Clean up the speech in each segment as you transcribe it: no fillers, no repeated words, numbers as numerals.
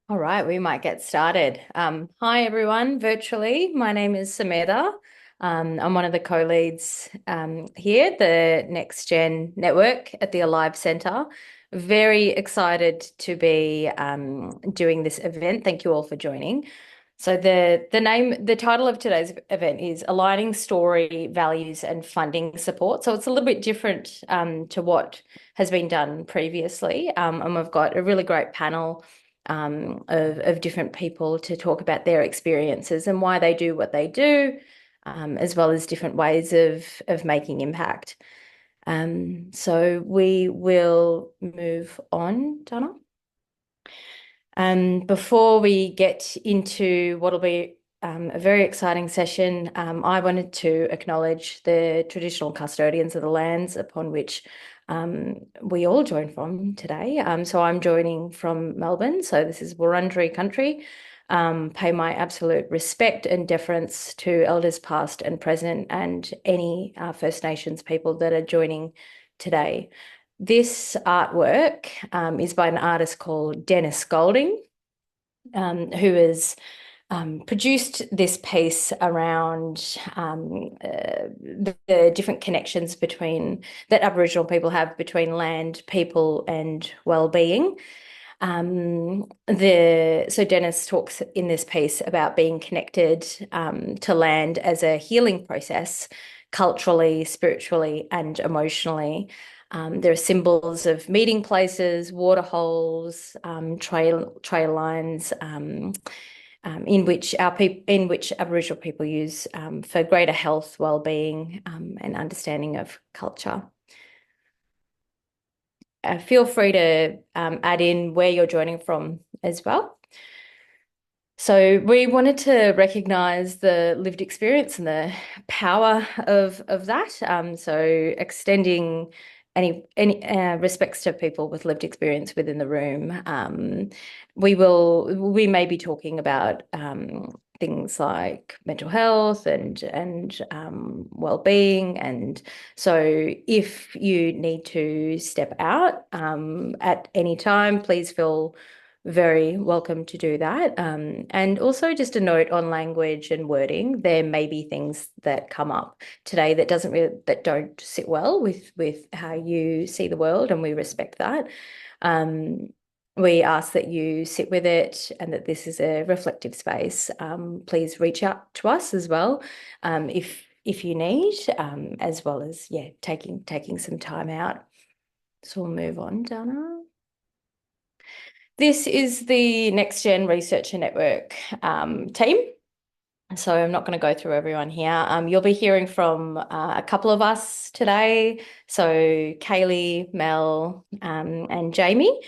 All right, we might get started. Hi, everyone, virtually. My name is Sameda. I'm one of the co-leads here, the Next Gen Network at the Alive Centre. Very excited to be doing this event. Thank you all for joining. So the title of today's event is Aligning Story, Values and Funding Support. So it's a little bit different to what has been done previously. And we've got a really great panel of different people to talk about their experiences and why they do what they do, as well as different ways of making impact. So we will move on, Donna. Before we get into what'll be a very exciting session, I wanted to acknowledge the traditional custodians of the lands upon which we all join from today. So I'm joining from Melbourne, so this is Wurundjeri country. Pay my absolute respect and deference to elders past and present and any First Nations people that are joining today. This artwork is by an artist called Dennis Golding, who has produced this piece around the different connections that Aboriginal people have between land, people, and well-being. So Dennis talks in this piece about being connected to land as a healing process, culturally, spiritually, and emotionally. There are symbols of meeting places, water holes, trail lines, in which Aboriginal people use for greater health, well-being, and understanding of culture. Feel free to add in where you're joining from as well. So we wanted to recognise the lived experience and the power of that. So extending any respects to people with lived experience within the room. We may be talking about things like mental health and well-being. And so if you need to step out at any time, please feel very welcome to do that. And also just a note on language and wording. There may be things that come up today that don't sit well with how you see the world, and we respect that. We ask that you sit with it and that this is a reflective space. Please reach out to us as well, if you need, as well as taking some time out. So we'll move on, Dana. This is the Next Gen Researcher Network team. So I'm not going to go through everyone here. You'll be hearing from a couple of us today. So Kaylee, Mel, and Jamie.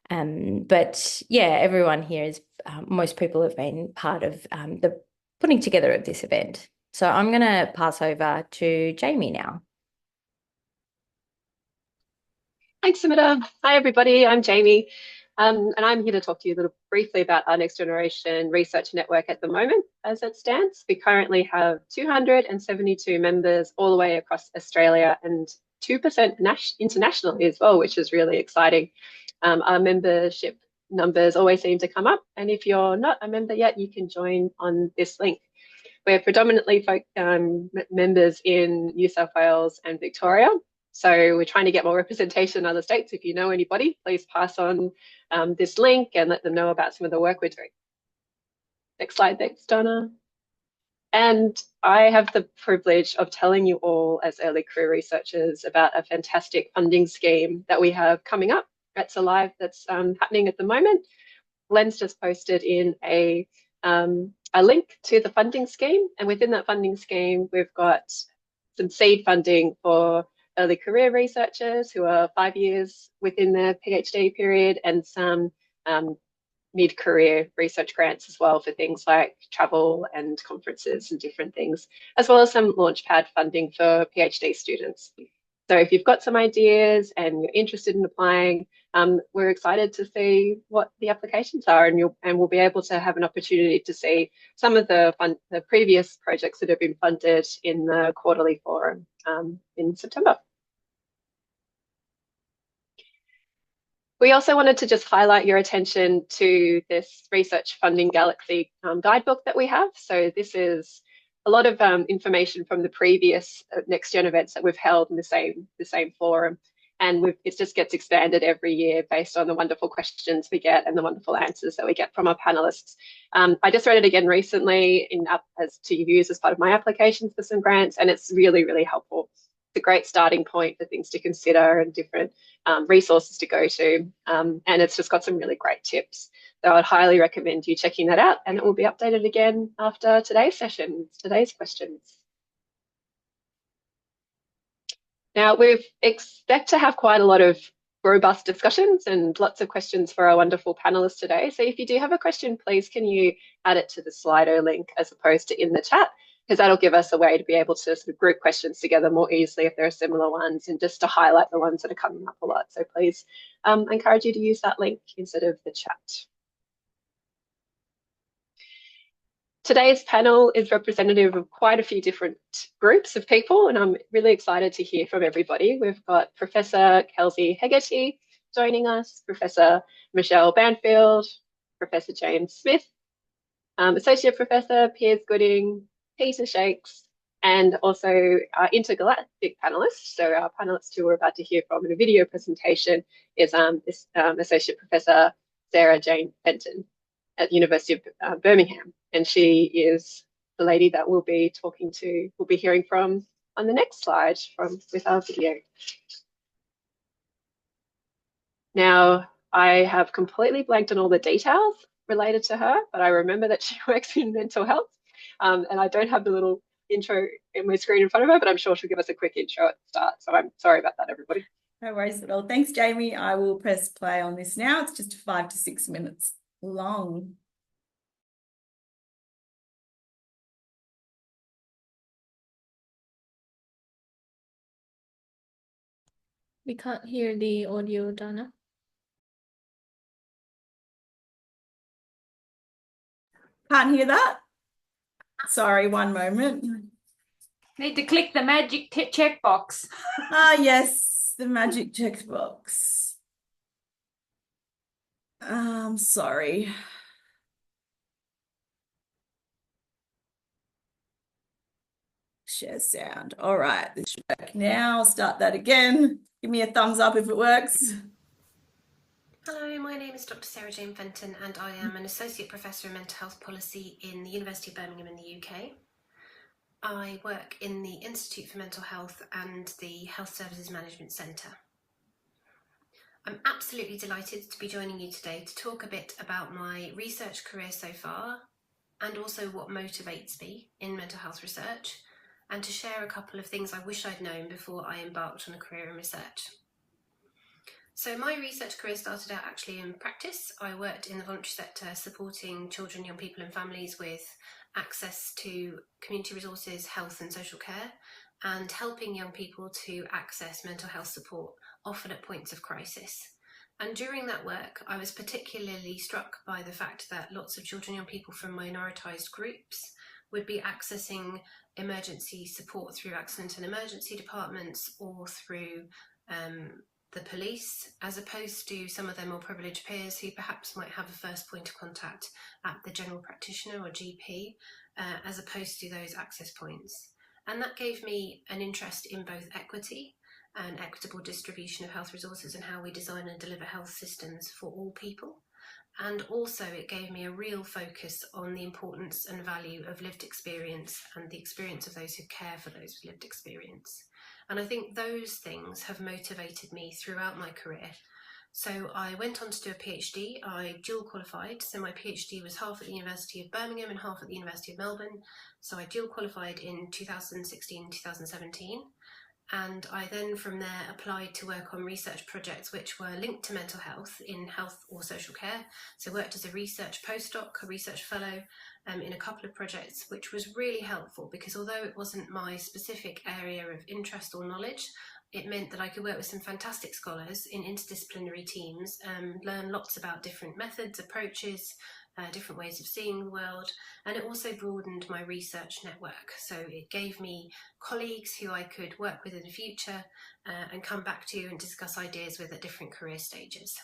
But yeah, everyone here is, most people have been part of the putting together of this event. So I'm going to pass over to Jamie now. Thanks, Samita. Hi, everybody. I'm Jamie, and I'm here to talk to you a little briefly about our Next Generation Research Network at the moment. As it stands, we currently have 272 members all the way across Australia and 2% internationally as well, which is really exciting. Our membership numbers always seem to come up, and if you're not a member yet, you can join on this link. We're predominantly members in New South Wales and Victoria. So we're trying to get more representation in other states. If you know anybody, please pass on this link and let them know about some of the work we're doing. Next slide, thanks, Donna. And I have the privilege of telling you all as early career researchers about a fantastic funding scheme that we have coming up. That's alive, that's happening at the moment. Len's just posted in a link to the funding scheme. And within that funding scheme, we've got some seed funding for early career researchers who are 5 years within their PhD period, and some mid-career research grants as well for things like travel and conferences and different things, as well as some Launchpad funding for PhD students. So if you've got some ideas and you're interested in applying, we're excited to see what the applications are, and we'll be able to have an opportunity to see some of the previous projects that have been funded in the quarterly forum in September. We also wanted to just highlight your attention to this Research Funding Galaxy guidebook that we have. So this is a lot of information from the previous NextGen events that we've held in the same forum. And it just gets expanded every year based on the wonderful questions we get and the wonderful answers that we get from our panelists. I just read it again recently as to use as part of my applications for some grants, and it's really, really helpful. It's a great starting point for things to consider and different resources to go to. And it's just got some really great tips. So I'd highly recommend you checking that out, and it will be updated again after today's session, today's questions. Now, we expect to have quite a lot of robust discussions and lots of questions for our wonderful panelists today. So if you do have a question, please can you add it to the Slido link as opposed to in the chat, because that'll give us a way to be able to sort of group questions together more easily if there are similar ones, and just to highlight the ones that are coming up a lot. So please, I encourage you to use that link instead of the chat. Today's panel is representative of quite a few different groups of people, and I'm really excited to hear from everybody. We've got Professor Kelsey Hegarty joining us, Professor Michelle Banfield, Professor James Smith, Associate Professor Piers Gooding, Pieta Shakes, and also our Intergalactic panellists. So our panelists who we're about to hear from in a video presentation is Associate Professor Sarah Jane Fenton at the University of Birmingham. And she is the lady that we'll be hearing from on the next slide with our video. Now, I have completely blanked on all the details related to her, but I remember that she works in mental health. And I don't have the little intro in my screen in front of her, but I'm sure she'll give us a quick intro at the start. So I'm sorry about that, everybody. No worries at all. Thanks, Jamie. I will press play on this now. It's just 5 to 6 minutes long. We can't hear the audio, Donna. Can't hear that? Sorry, one moment. Need to click the magic checkbox. Ah, yes, the magic checkbox. Sorry. Share sound. All right, this should work now. I'll start that again. Give me a thumbs up if it works. Hello, my name is Dr. Sarah Jane Fenton, and I am an Associate Professor in Mental Health Policy in the University of Birmingham in the UK. I work in the Institute for Mental Health and the Health Services Management Centre. I'm absolutely delighted to be joining you today to talk a bit about my research career so far, and also what motivates me in mental health research, and to share a couple of things I wish I'd known before I embarked on a career in research. So my research career started out actually in practice. I worked in the voluntary sector supporting children, young people and families with access to community resources, health and social care, and helping young people to access mental health support, often at points of crisis. And during that work, I was particularly struck by the fact that lots of children, young people from minoritised groups would be accessing emergency support through accident and emergency departments or through the police, as opposed to some of their more privileged peers who perhaps might have a first point of contact at the general practitioner or GP, as opposed to those access points. And that gave me an interest in both equity and equitable distribution of health resources and how we design and deliver health systems for all people. And also it gave me a real focus on the importance and value of lived experience and the experience of those who care for those with lived experience. And I think those things have motivated me throughout my career. So I went on to do a PhD. I dual qualified. So my PhD was half at the University of Birmingham and half at the University of Melbourne. So I dual qualified in 2016, 2017. And I then from there applied to work on research projects which were linked to mental health in health or social care. So worked as a research postdoc, a research fellow in a couple of projects, which was really helpful because although it wasn't my specific area of interest or knowledge, it meant that I could work with some fantastic scholars in interdisciplinary teams, learn lots about different methods, approaches, different ways of seeing the world, and it also broadened my research network. So it gave me colleagues who I could work with in the future and come back to and discuss ideas with at different career stages.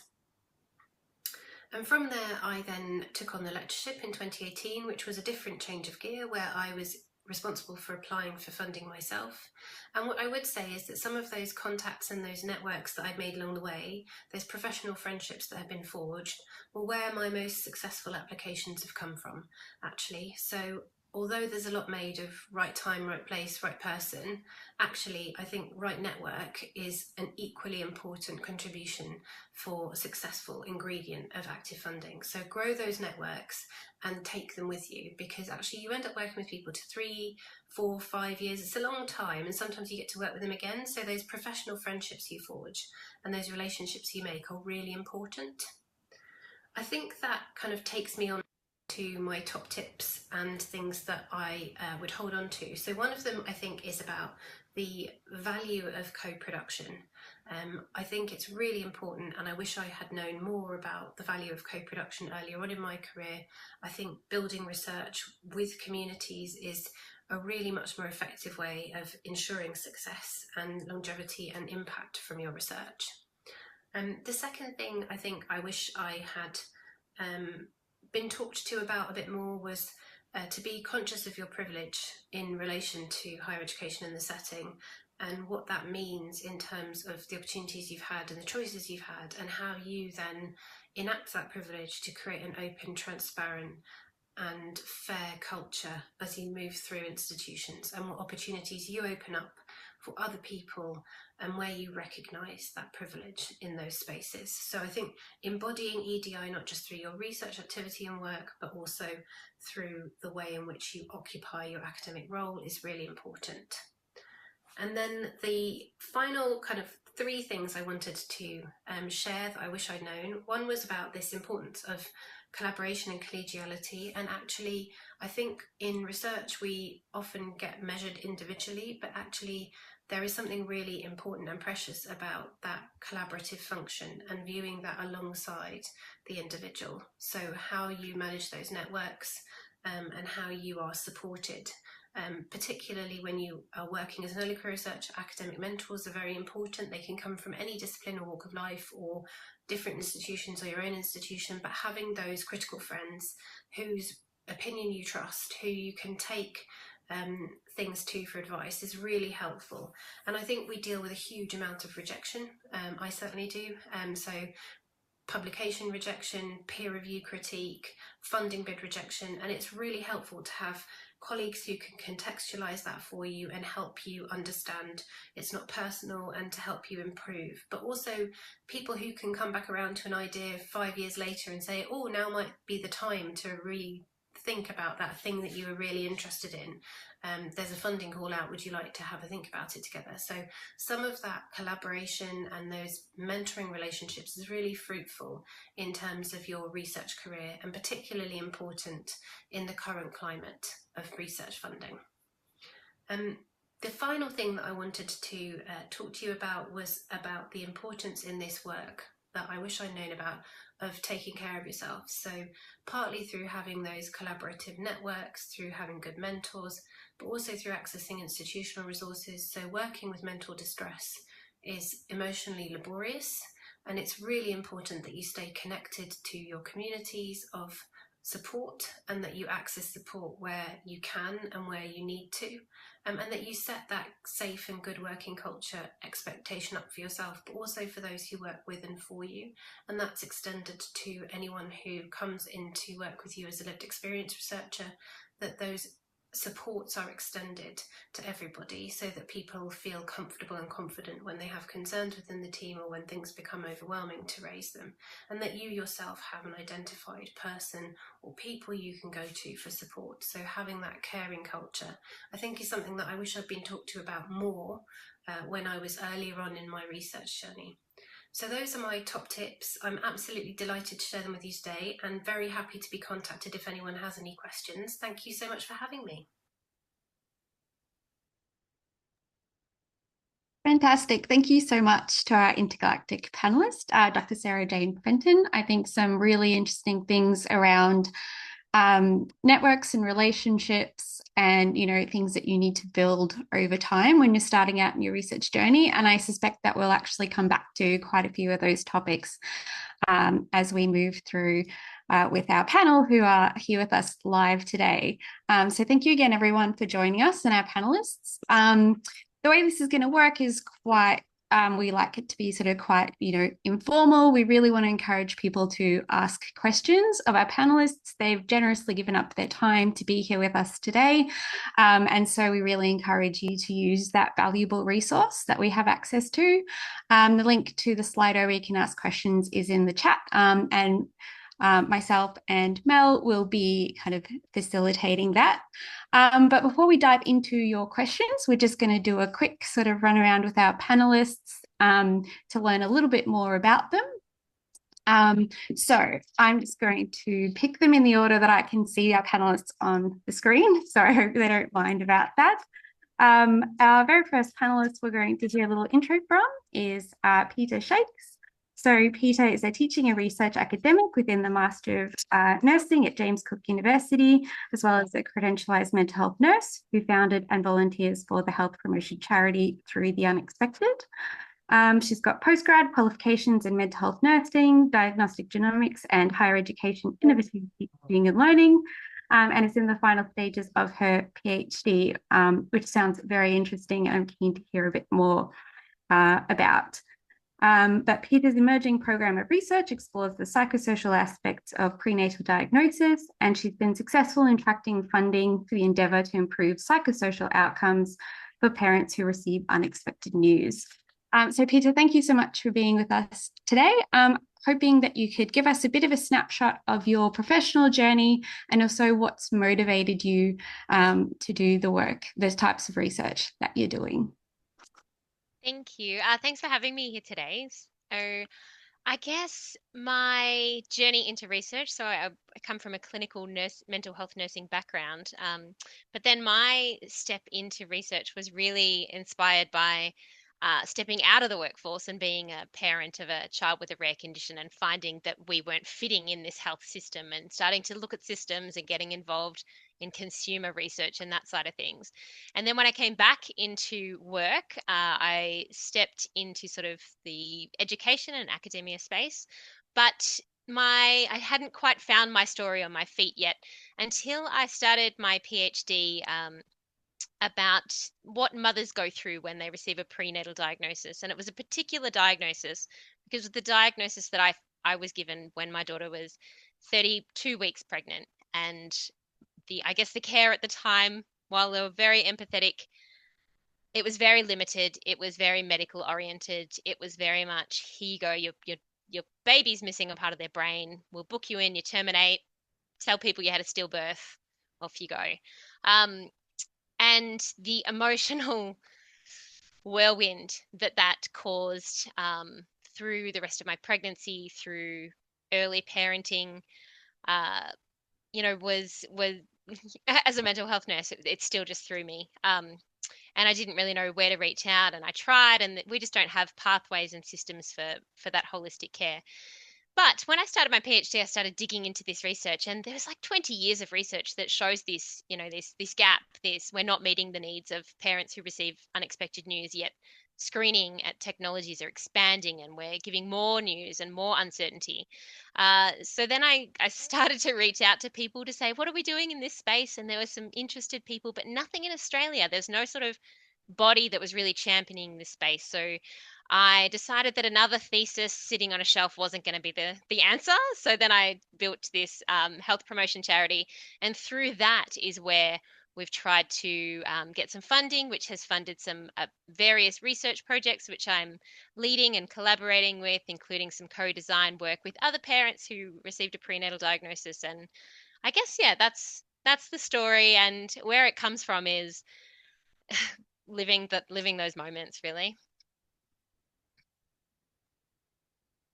And from there, I then took on the lectureship in 2018, which was a different change of gear, where I was responsible for applying for funding myself. And what I would say is that some of those contacts and those networks that I'd made along the way, those professional friendships that have been forged, were where my most successful applications have come from, actually. So although there's a lot made of right time, right place, right person, actually, I think right network is an equally important contribution for a successful ingredient of active funding. So grow those networks and take them with you, because actually you end up working with people to 3, 4, 5 years. It's a long time, and sometimes you get to work with them again. So those professional friendships you forge and those relationships you make are really important. I think that kind of takes me on to my top tips and things that I would hold on to. So one of them, I think, is about the value of co-production. I think it's really important, and I wish I had known more about the value of co-production earlier on in my career. I think building research with communities is a really much more effective way of ensuring success and longevity and impact from your research. The second thing I think I wish I had been talked to about a bit more was to be conscious of your privilege in relation to higher education and the setting, and what that means in terms of the opportunities you've had and the choices you've had, and how you then enact that privilege to create an open, transparent and fair culture as you move through institutions, and what opportunities you open up for other people and where you recognise that privilege in those spaces. So I think embodying EDI not just through your research activity and work, but also through the way in which you occupy your academic role is really important. And then the final kind of 3 things I wanted to share that I wish I'd known. One was about this importance of collaboration and collegiality, and actually I think in research we often get measured individually, but actually there is something really important and precious about that collaborative function and viewing that alongside the individual. So how you manage those networks and how you are supported. Particularly when you are working as an early career researcher, academic mentors are very important. They can come from any discipline or walk of life or different institutions or your own institution, but having those critical friends whose opinion you trust, who you can take things to for advice is really helpful. And I think we deal with a huge amount of rejection. I certainly do. So publication rejection, peer review critique, funding bid rejection, and it's really helpful to have colleagues who can contextualize that for you and help you understand it's not personal, and to help you improve. But also people who can come back around to an idea 5 years later and say, oh, now might be the time to rethink about that thing that you were really interested in. There's a funding call out, would you like to have a think about it together? So some of that collaboration and those mentoring relationships is really fruitful in terms of your research career, and particularly important in the current climate of research funding. The final thing that I wanted to talk to you about was about the importance in this work that I wish I'd known about of taking care of yourself. So partly through having those collaborative networks, through having good mentors, but also through accessing institutional resources. So working with mental distress is emotionally laborious, and it's really important that you stay connected to your communities of support, and that you access support where you can and where you need to, and that you set that safe and good working culture expectation up for yourself, but also for those who work with and for you. And that's extended to anyone who comes in to work with you as a lived experience researcher, that those supports are extended to everybody, so that people feel comfortable and confident when they have concerns within the team or when things become overwhelming to raise them, and that you yourself have an identified person or people you can go to for support. So having that caring culture, I think, is something that I wish I'd been talked to about more when I was earlier on in my research journey. So those are my top tips. I'm absolutely delighted to share them with you today, and very happy to be contacted if anyone has any questions. Thank you so much for having me. Fantastic. Thank you so much to our Intergalactic panellist, Dr. Sarah Jane Fenton. I think some really interesting things around networks and relationships and, things that you need to build over time when you're starting out in your research journey. And I suspect that we'll actually come back to quite a few of those topics as we move through with our panel who are here with us live today. So thank you again, everyone, for joining us and our panelists. The way this is going to work is quite we like it to be sort of quite, informal. We really want to encourage people to ask questions of our panelists. They've generously given up their time to be here with us today. And so we really encourage you to use that valuable resource that we have access to. The link to the Slido where you can ask questions is in the chat. And myself and Mel will be kind of facilitating that. But before we dive into your questions, we're just going to do a quick sort of run around with our panelists to learn a little bit more about them. So I'm just going to pick them in the order that I can see our panelists on the screen. So I hope they don't mind about that. Our very first panelist we're going to do a little intro from is Pieta Shakes. So Pieta is a teaching and research academic within the Master of Nursing at James Cook University, as well as a credentialised mental health nurse who founded and volunteers for the health promotion charity Through the Unexpected. She's got postgrad qualifications in mental health nursing, diagnostic genomics, and higher education innovative teaching and learning, and is in the final stages of her PhD, which sounds very interesting and I'm keen to hear a bit more about. But Pieta's emerging program of research explores the psychosocial aspects of prenatal diagnosis, and she's been successful in attracting funding for the endeavour to improve psychosocial outcomes for parents who receive unexpected news. So Pieta, thank you so much for being with us today. Hoping that you could give us a bit of a snapshot of your professional journey and also what's motivated you to do the work, those types of research that you're doing. Thank you. Thanks for having me here today. So I guess my journey into research, so I come from a clinical mental health nursing background, but then my step into research was really inspired by stepping out of the workforce and being a parent of a child with a rare condition and finding that we weren't fitting in this health system and starting to look at systems and getting involved in consumer research and that side of things. And then when I came back into work, I stepped into sort of the education and academia space, but I hadn't quite found my story on my feet yet until I started my PhD about what mothers go through when they receive a prenatal diagnosis. And it was a particular diagnosis because of the diagnosis that I was given when my daughter was 32 weeks pregnant. And I guess the care at the time, while they were very empathetic, it was very limited. It was very medical oriented. It was very much, here you go, your baby's missing a part of their brain. We'll book you in, you terminate, tell people you had a stillbirth, off you go. And the emotional whirlwind that caused through the rest of my pregnancy, through early parenting, was as a mental health nurse, it still just threw me. And I didn't really know where to reach out, and I tried, and we just don't have pathways and systems for that holistic care. But when I started my PhD, I started digging into this research, and there's like 20 years of research that shows this, this gap, we're not meeting the needs of parents who receive unexpected news, yet screening at technologies are expanding and we're giving more news and more uncertainty. So then I started to reach out to people to say, what are we doing in this space? And there were some interested people, but nothing in Australia. There's no sort of body that was really championing this space. So I decided that another thesis sitting on a shelf wasn't going to be the answer. So then I built this health promotion charity. And through that is where we've tried to get some funding, which has funded some various research projects, which I'm leading and collaborating with, including some co-design work with other parents who received a prenatal diagnosis. And I guess, yeah, that's the story. And where it comes from is living those moments, really.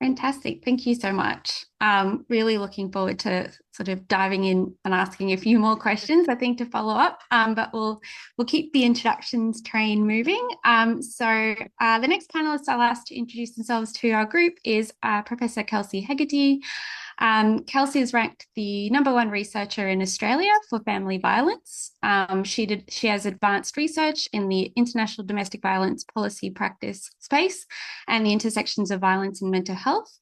Fantastic. Thank you so much. Really looking forward to sort of diving in and asking a few more questions, I think, to follow up, but we'll keep the introductions train moving. So the next panelist I'll ask to introduce themselves to our group is Professor Kelsey Hegarty. Kelsey is ranked the #1 researcher in Australia for family violence. She has advanced research in the international domestic violence policy practice space and the intersections of violence and mental health.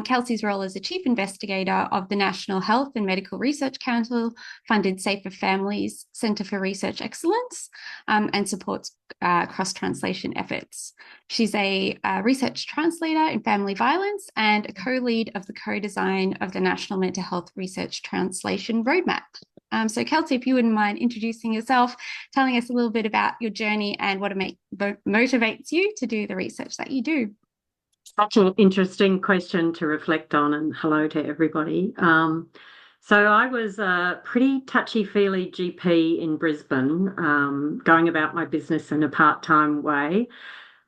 Kelsey's role as a chief investigator of the National Health and Medical Research Council funded Safer Families Centre for Research Excellence and supports cross-translation efforts. She's a research translator in family violence and a co-lead of the co-design of the National Mental Health Research Translation Roadmap. So Kelsey, if you wouldn't mind introducing yourself, telling us a little bit about your journey and what motivates you to do the research that you do. Such an interesting question to reflect on, and hello to everybody. So I was a pretty touchy-feely GP in Brisbane, going about my business in a part-time way,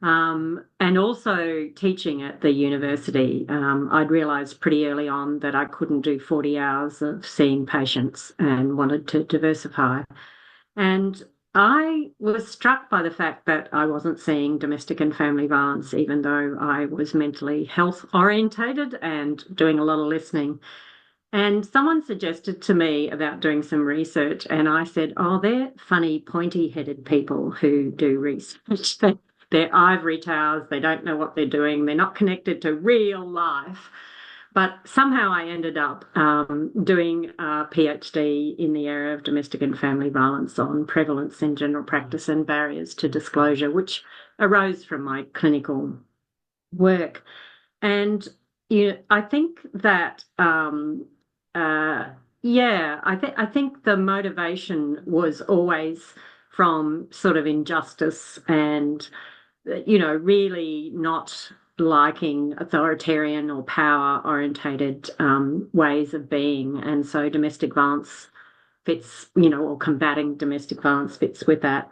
and also teaching at the university. I'd realised pretty early on that I couldn't do 40 hours of seeing patients and wanted to diversify. And I was struck by the fact that I wasn't seeing domestic and family violence, even though I was mentally health orientated and doing a lot of listening. And someone suggested to me about doing some research, and I said, oh, they're funny, pointy-headed people who do research. They're ivory towers, they don't know what they're doing, they're not connected to real life. But somehow I ended up doing a PhD in the area of domestic and family violence on prevalence in general practice and barriers to disclosure, which arose from my clinical work. And I think that, I think the motivation was always from sort of injustice and, really not liking authoritarian or power-orientated ways of being. And so domestic violence fits, or combating domestic violence fits with that.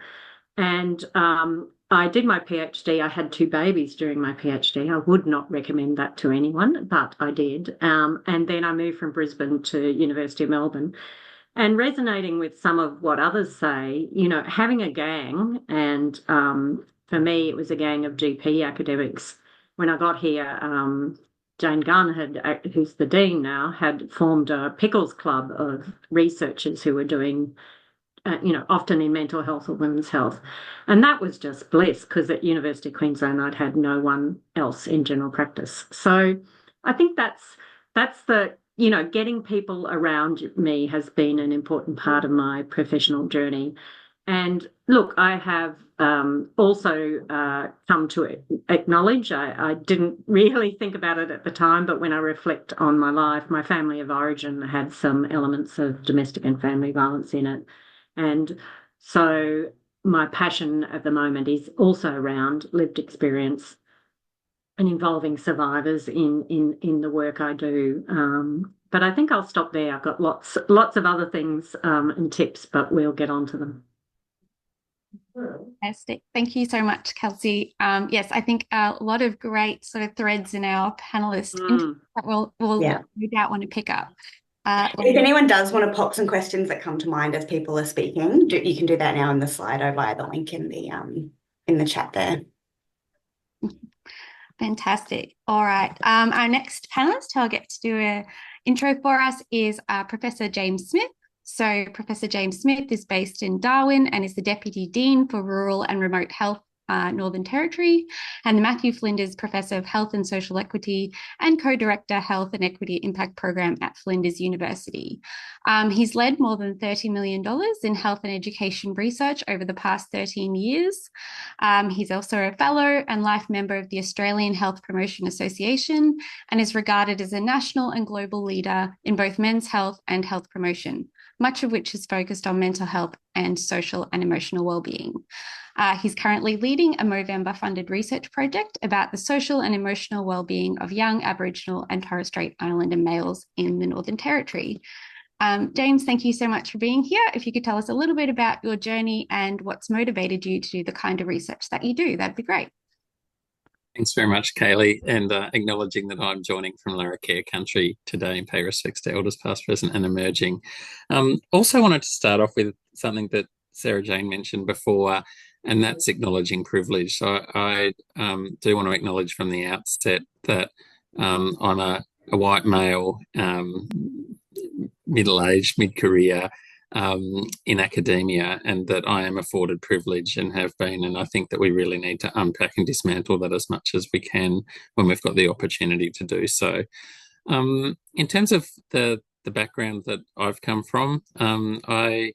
And I did my PhD. I had 2 babies during my PhD. I would not recommend that to anyone, but I did. And then I moved from Brisbane to University of Melbourne. And resonating with some of what others say, having a gang, and for me, it was a gang of GP academics. When I got here, Jane Gunn, who's the dean now, had formed a Pickles Club of researchers who were doing, often in mental health or women's health. And that was just bliss, because at University of Queensland, I'd had no one else in general practice. So I think that's the, getting people around me has been an important part of my professional journey. And look, I have also come to acknowledge, I didn't really think about it at the time, but when I reflect on my life, my family of origin had some elements of domestic and family violence in it. And so my passion at the moment is also around lived experience and involving survivors in the work I do. But I think I'll stop there. I've got lots of other things and tips, but we'll get on to them. Fantastic. Thank you so much, Kelsey. Yes, I think a lot of great sort of threads in our panelist that we'll no doubt want to pick up. If anyone does want to pop some questions that come to mind as people are speaking, you can do that now in the Slido via the link in the chat there. Fantastic. All right. Our next panelist who I'll get to do an intro for us is Professor James Smith. So Professor James Smith is based in Darwin and is the Deputy Dean for Rural and Remote Health, Northern Territory, and the Matthew Flinders Professor of Health and Social Equity and Co-Director Health and Equity Impact Program at Flinders University. He's led more than $30 million in health and education research over the past 13 years. He's also a fellow and life member of the Australian Health Promotion Association and is regarded as a national and global leader in both men's health and health promotion, much of which is focused on mental health and social and emotional well-being. He's currently leading a Movember-funded research project about the social and emotional well-being of young Aboriginal and Torres Strait Islander males in the Northern Territory. James, thank you so much for being here. If you could tell us a little bit about your journey and what's motivated you to do the kind of research that you do, that'd be great. Thanks very much, Kaylee, and acknowledging that I'm joining from Larrakia country today and pay respects to Elders past, present and emerging. Also wanted to start off with something that Sarah Jane mentioned before, and that's acknowledging privilege. So I do want to acknowledge from the outset that I'm a a white male, middle-aged, mid-career, in academia, and that I am afforded privilege and have been. And I think that we really need to unpack and dismantle that as much as we can when we've got the opportunity to do so. In terms of the background that I've come from, I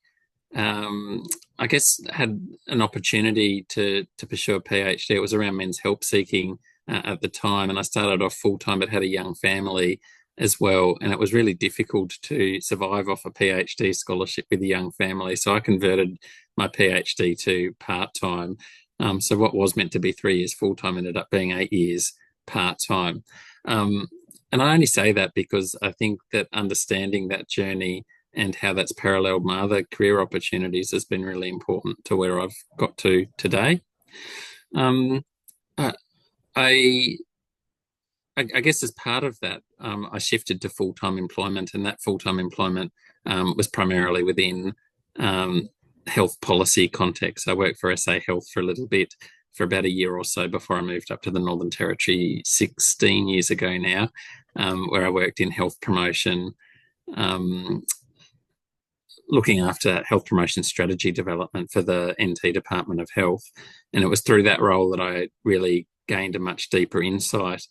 guess had an opportunity to pursue a PhD. It was around men's help seeking at the time, and I started off full-time but had a young family as well, and it was really difficult to survive off a PhD scholarship with a young family, so I converted my PhD to part-time. So what was meant to be 3 years full-time ended up being 8 years part-time. And I only say that because I think that understanding that journey and how that's paralleled my other career opportunities has been really important to where I've got to today. I guess as part of that, I shifted to full-time employment, and that full-time employment was primarily within health policy context. I worked for SA Health for a little bit, for about a year or so before I moved up to the Northern Territory 16 years ago now, where I worked in health promotion, looking after health promotion strategy development for the NT Department of Health. And it was through that role that I really gained a much deeper insight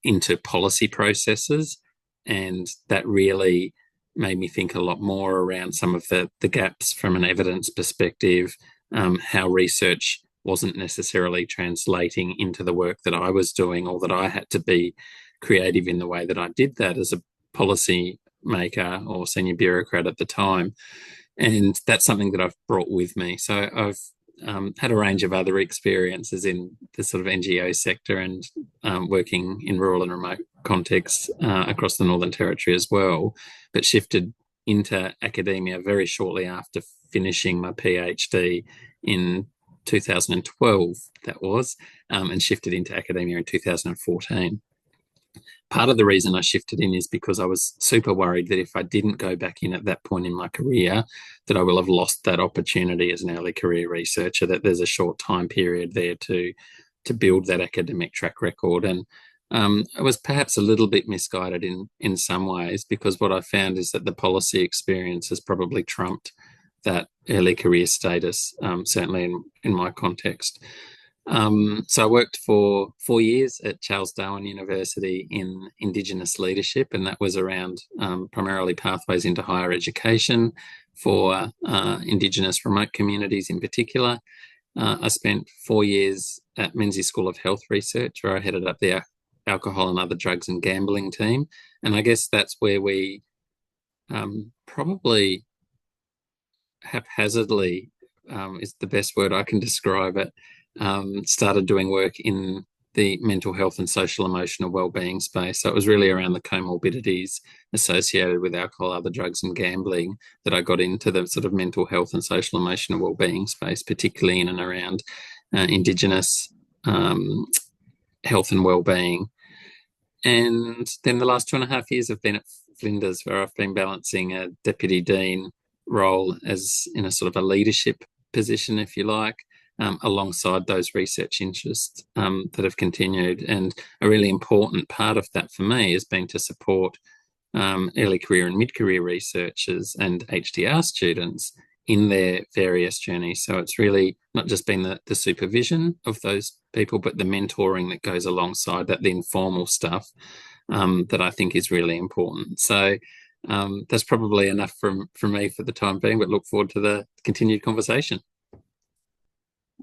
into policy processes, and that really made me think a lot more around some of the gaps from an evidence perspective, how research wasn't necessarily translating into the work that I was doing, or that I had to be creative in the way that I did that as a policy maker or senior bureaucrat at the time. And that's something that I've brought with me. So I've had a range of other experiences in the sort of NGO sector and working in rural and remote contexts across the Northern Territory as well, but shifted into academia very shortly after finishing my PhD in 2012, that was, and shifted into academia in 2014. Part of the reason I shifted in is because I was super worried that if I didn't go back in at that point in my career, that I will have lost that opportunity as an early career researcher, that there's a short time period there to build that academic track record. And I was perhaps a little bit misguided in some ways, because what I found is that the policy experience has probably trumped that early career status, certainly in my context. So I worked for 4 years at Charles Darwin University in Indigenous leadership, and that was around primarily pathways into higher education for Indigenous remote communities in particular. I spent 4 years at Menzies School of Health Research, where I headed up the alcohol and other drugs and gambling team. And I guess that's where we probably haphazardly, is the best word I can describe it, started doing work in the mental health and social emotional wellbeing space. So it was really around the comorbidities associated with alcohol, other drugs and gambling that I got into the sort of mental health and social emotional wellbeing space, particularly in and around Indigenous health and wellbeing. And then the last 2.5 years have been at Flinders, where I've been balancing a deputy dean role as in a sort of a leadership position, if you like, alongside those research interests that have continued. And a really important part of that for me has been to support early career and mid-career researchers and HDR students in their various journeys. So it's really not just been the supervision of those people, but the mentoring that goes alongside that, the informal stuff that I think is really important. So that's probably enough from me for the time being, but look forward to the continued conversation.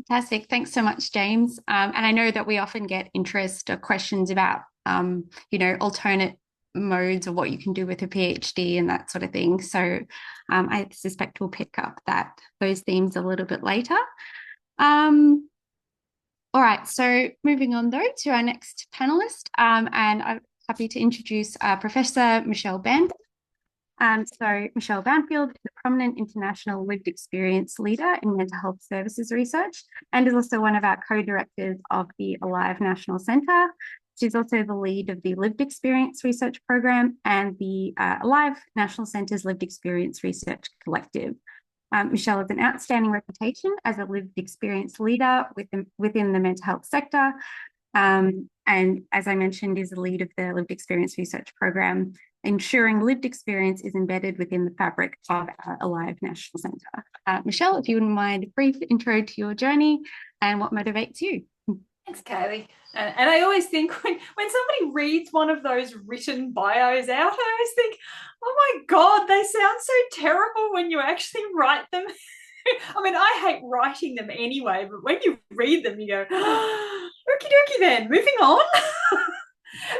Fantastic. Thanks so much, James. And I know that we often get interest or questions about, alternate modes of what you can do with a PhD and that sort of thing. So I suspect we'll pick up those themes a little bit later. All right, so moving on though to our next panelist, and I'm happy to introduce Professor Michelle Banfield. So Michelle Banfield is a prominent international lived experience leader in mental health services research, and is also one of our co-directors of the Alive National Centre. She's also the lead of the Lived Experience Research Program and the Alive National Centre's Lived Experience Research Collective. Michelle has an outstanding reputation as a lived experience leader within the mental health sector, And as I mentioned, is the lead of the Lived Experience Research Program, ensuring lived experience is embedded within the fabric of our Alive National Centre. Michelle, if you wouldn't mind, a brief intro to your journey and what motivates you. Thanks, Kaylee. And I always think when somebody reads one of those written bios out, I always think, oh my God, they sound so terrible when you actually write them. I mean, I hate writing them anyway, but when you read them, you go, oh, okie dokie then, moving on.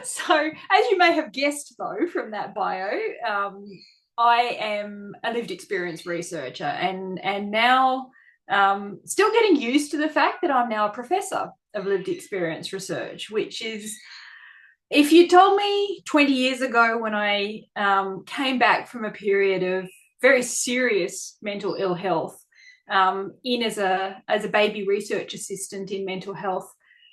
So, as you may have guessed, though, from that bio, I am a lived experience researcher and now still getting used to the fact that I'm now a professor of lived experience research, which is, if you told me 20 years ago when I came back from a period of very serious mental ill health, in as a baby research assistant in mental health,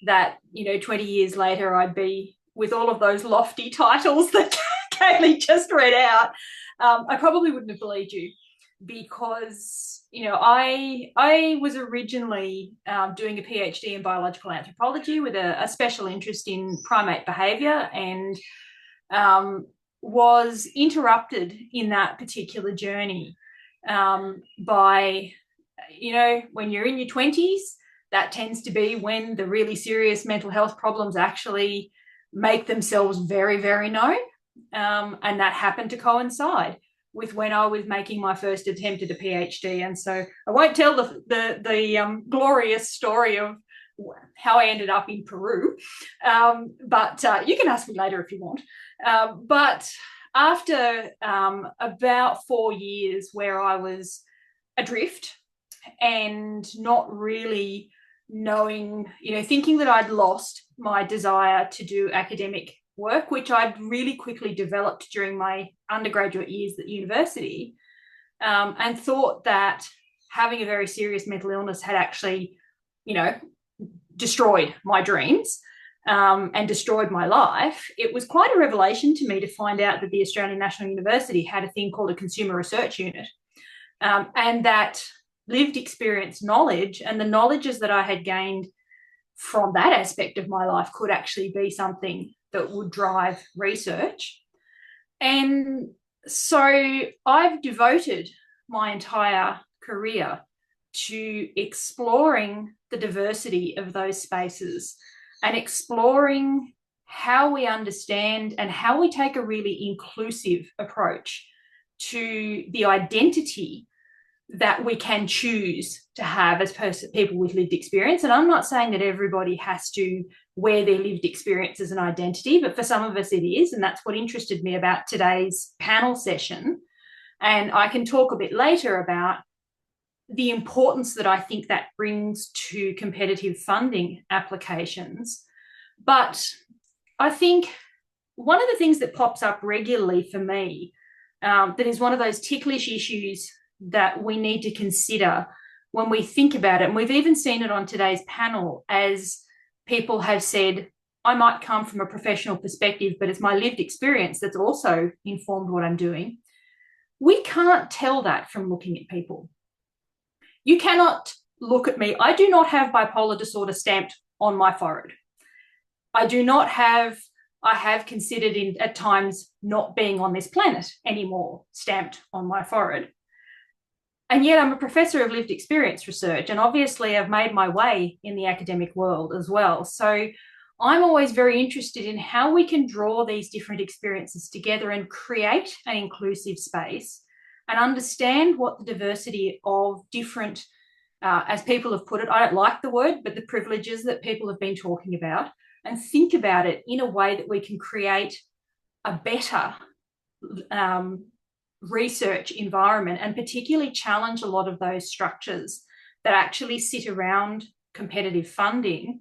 that 20 years later I'd be with all of those lofty titles that Kaylee just read out, I probably wouldn't have believed you, because I was originally doing a PhD in biological anthropology with a special interest in primate behaviour, and was interrupted in that particular journey by, when you're in your 20s, that tends to be when the really serious mental health problems actually make themselves very, very known. And that happened to coincide with when I was making my first attempt at a PhD. And so I won't tell the glorious story of how I ended up in Peru, but you can ask me later if you want. But after about 4 years where I was adrift and not really knowing, thinking that I'd lost my desire to do academic work, which I'd really quickly developed during my undergraduate years at university, and thought that having a very serious mental illness had actually, destroyed my dreams and destroyed my life. It was quite a revelation to me to find out that the Australian National University had a thing called a consumer research unit, and that lived experience knowledge and the knowledges that I had gained from that aspect of my life could actually be something that would drive research. And so I've devoted my entire career to exploring the diversity of those spaces and exploring how we understand and how we take a really inclusive approach to the identity that we can choose to have as people with lived experience. And I'm not saying that everybody has to wear their lived experience as an identity, but for some of us it is, and that's what interested me about today's panel session. And I can talk a bit later about the importance that I think that brings to competitive funding applications. But I think one of the things that pops up regularly for me, that is one of those ticklish issues that we need to consider when we think about it, and we've even seen it on today's panel, as people have said, I might come from a professional perspective, but it's my lived experience that's also informed what I'm doing. We can't tell that from looking at people. You cannot look at me. I do not have bipolar disorder stamped on my forehead. I have considered at times not being on this planet anymore stamped on my forehead. And yet I'm a professor of lived experience research, and obviously I've made my way in the academic world as well. So I'm always very interested in how we can draw these different experiences together and create an inclusive space and understand what the diversity of different, as people have put it, I don't like the word, but the privileges that people have been talking about, and think about it in a way that we can create a better research environment, and particularly challenge a lot of those structures that actually sit around competitive funding,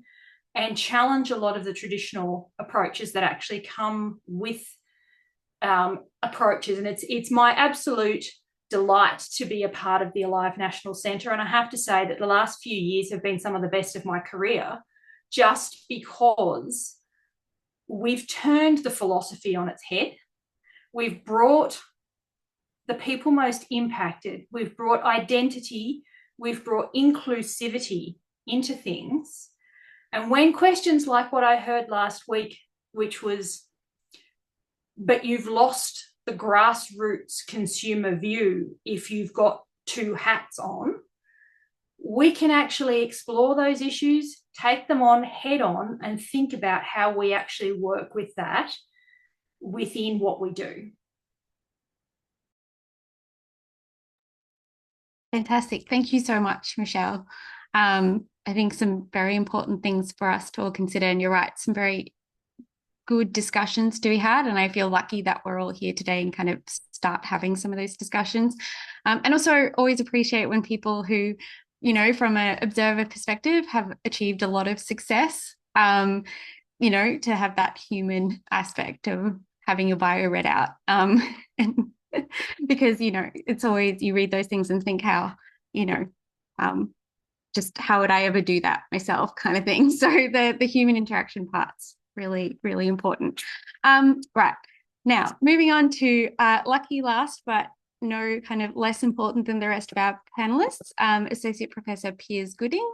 and challenge a lot of the traditional approaches that actually come with approaches. And it's my absolute delight to be a part of the Alive National Centre. And I have to say that the last few years have been some of the best of my career, just because we've turned the philosophy on its head. We've brought the people most impacted, we've brought identity, we've brought inclusivity into things, And when questions like what I heard last week, which was, but you've lost the grassroots consumer view if you've got two hats on, we can actually explore those issues, take them on head on, and think about how we actually work with that within what we do. Fantastic. Thank you so much, Michelle. I think some very important things for us to all consider, and you're right, some very good discussions to be had, and I feel lucky that we're all here today and kind of start having some of those discussions. And also always appreciate when people who, you know, from an observer perspective have achieved a lot of success, you know, to have that human aspect of having your bio read out. And because, you know, it's always, you read those things and think how, you know, just how would I ever do that myself kind of thing. So the human interaction part's really, really important. Right. Now, moving on to lucky last, but no kind of less important than the rest of our panelists, Associate Professor Piers Gooding.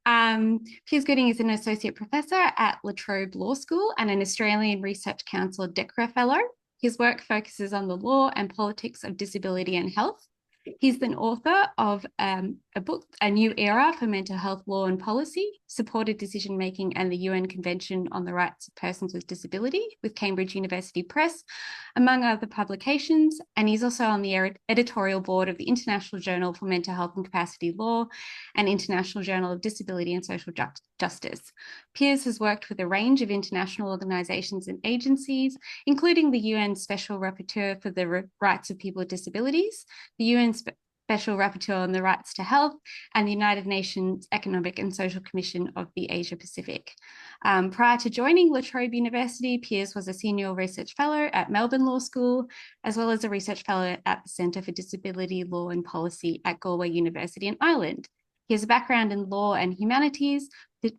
Piers Gooding is an Associate Professor at La Trobe Law School and an Australian Research Council DECRA Fellow. His work focuses on the law and politics of disability and health. He's the author of a book, A New Era for Mental Health Law and Policy, Supported Decision-Making and the UN Convention on the Rights of Persons with Disability with Cambridge University Press, among other publications. And he's also on the editorial board of the International Journal for Mental Health and Capacity Law and International Journal of Disability and Social Justice. Piers has worked with a range of international organisations and agencies, including the UN Special Rapporteur for the Rights of People with Disabilities, the UN Special Rapporteur on the Rights to Health, and the United Nations Economic and Social Commission of the Asia Pacific. Prior to joining La Trobe University, Piers was a Senior Research Fellow at Melbourne Law School, as well as a Research Fellow at the Centre for Disability Law and Policy at Galway University in Ireland. He has a background in law and humanities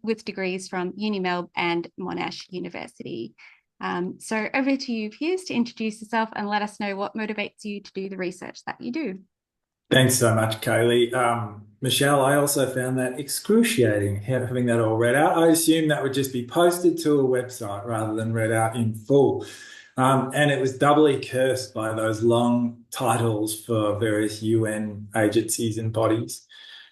with degrees from UniMelb and Monash University. So over to you, Piers, to introduce yourself and let us know what motivates you to do the research that you do. Thanks so much, Kaylee. Michelle, I also found that excruciating, having that all read out. I assumed that would just be posted to a website rather than read out in full. And it was doubly cursed by those long titles for various UN agencies and bodies.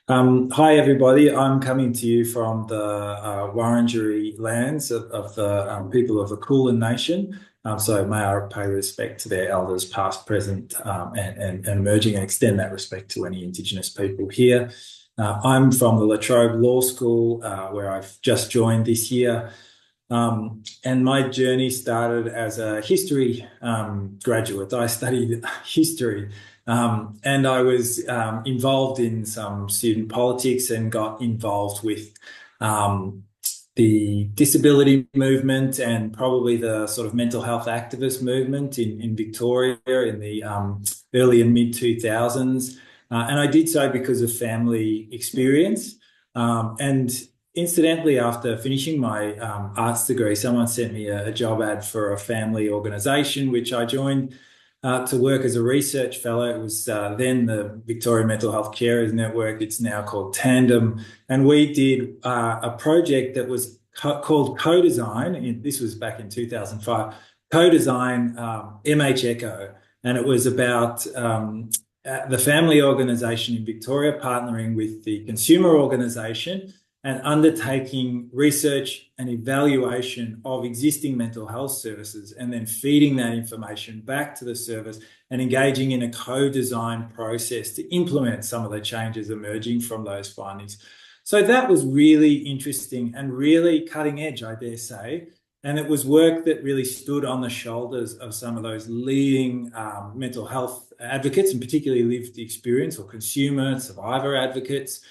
Hi, everybody. I'm coming to you from the Wurundjeri lands of the people of the Kulin Nation. So may I pay respect to their elders, past, present, and emerging, and extend that respect to any Indigenous people here. I'm from the La Trobe Law School, where I've just joined this year. And my journey started as a history graduate. I studied history. And I was involved in some student politics and got involved with the disability movement and probably the sort of mental health activist movement in Victoria in the early and mid 2000s. And I did so because of family experience. And incidentally, after finishing my arts degree, someone sent me a job ad for a family organisation, which I joined to work as a research fellow. It was then the Victoria Mental Health Carers Network. It's now called Tandem. And we did a project that was called Co-Design. This was back in 2005, Co-Design MH Echo. And it was about the family organisation in Victoria partnering with the consumer organisation and undertaking research and evaluation of existing mental health services and then feeding that information back to the service and engaging in a co-design process to implement some of the changes emerging from those findings. So that was really interesting and really cutting edge, I dare say. And it was work that really stood on the shoulders of some of those leading mental health advocates, and particularly lived experience or consumer survivor advocates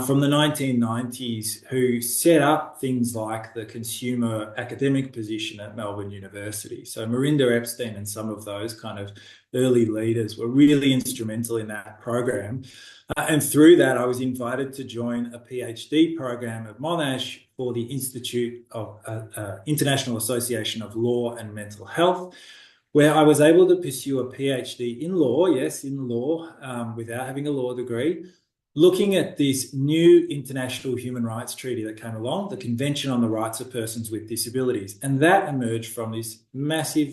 from the 1990s, who set up things like the consumer academic position at Melbourne University. So Merinda Epstein and some of those kind of early leaders were really instrumental in that program. And through that, I was invited to join a PhD program at Monash for the Institute of International Association of Law and Mental Health, where I was able to pursue a PhD in law, yes, in law, without having a law degree, looking at this new international human rights treaty that came along, the Convention on the Rights of Persons with Disabilities. And that emerged from this massive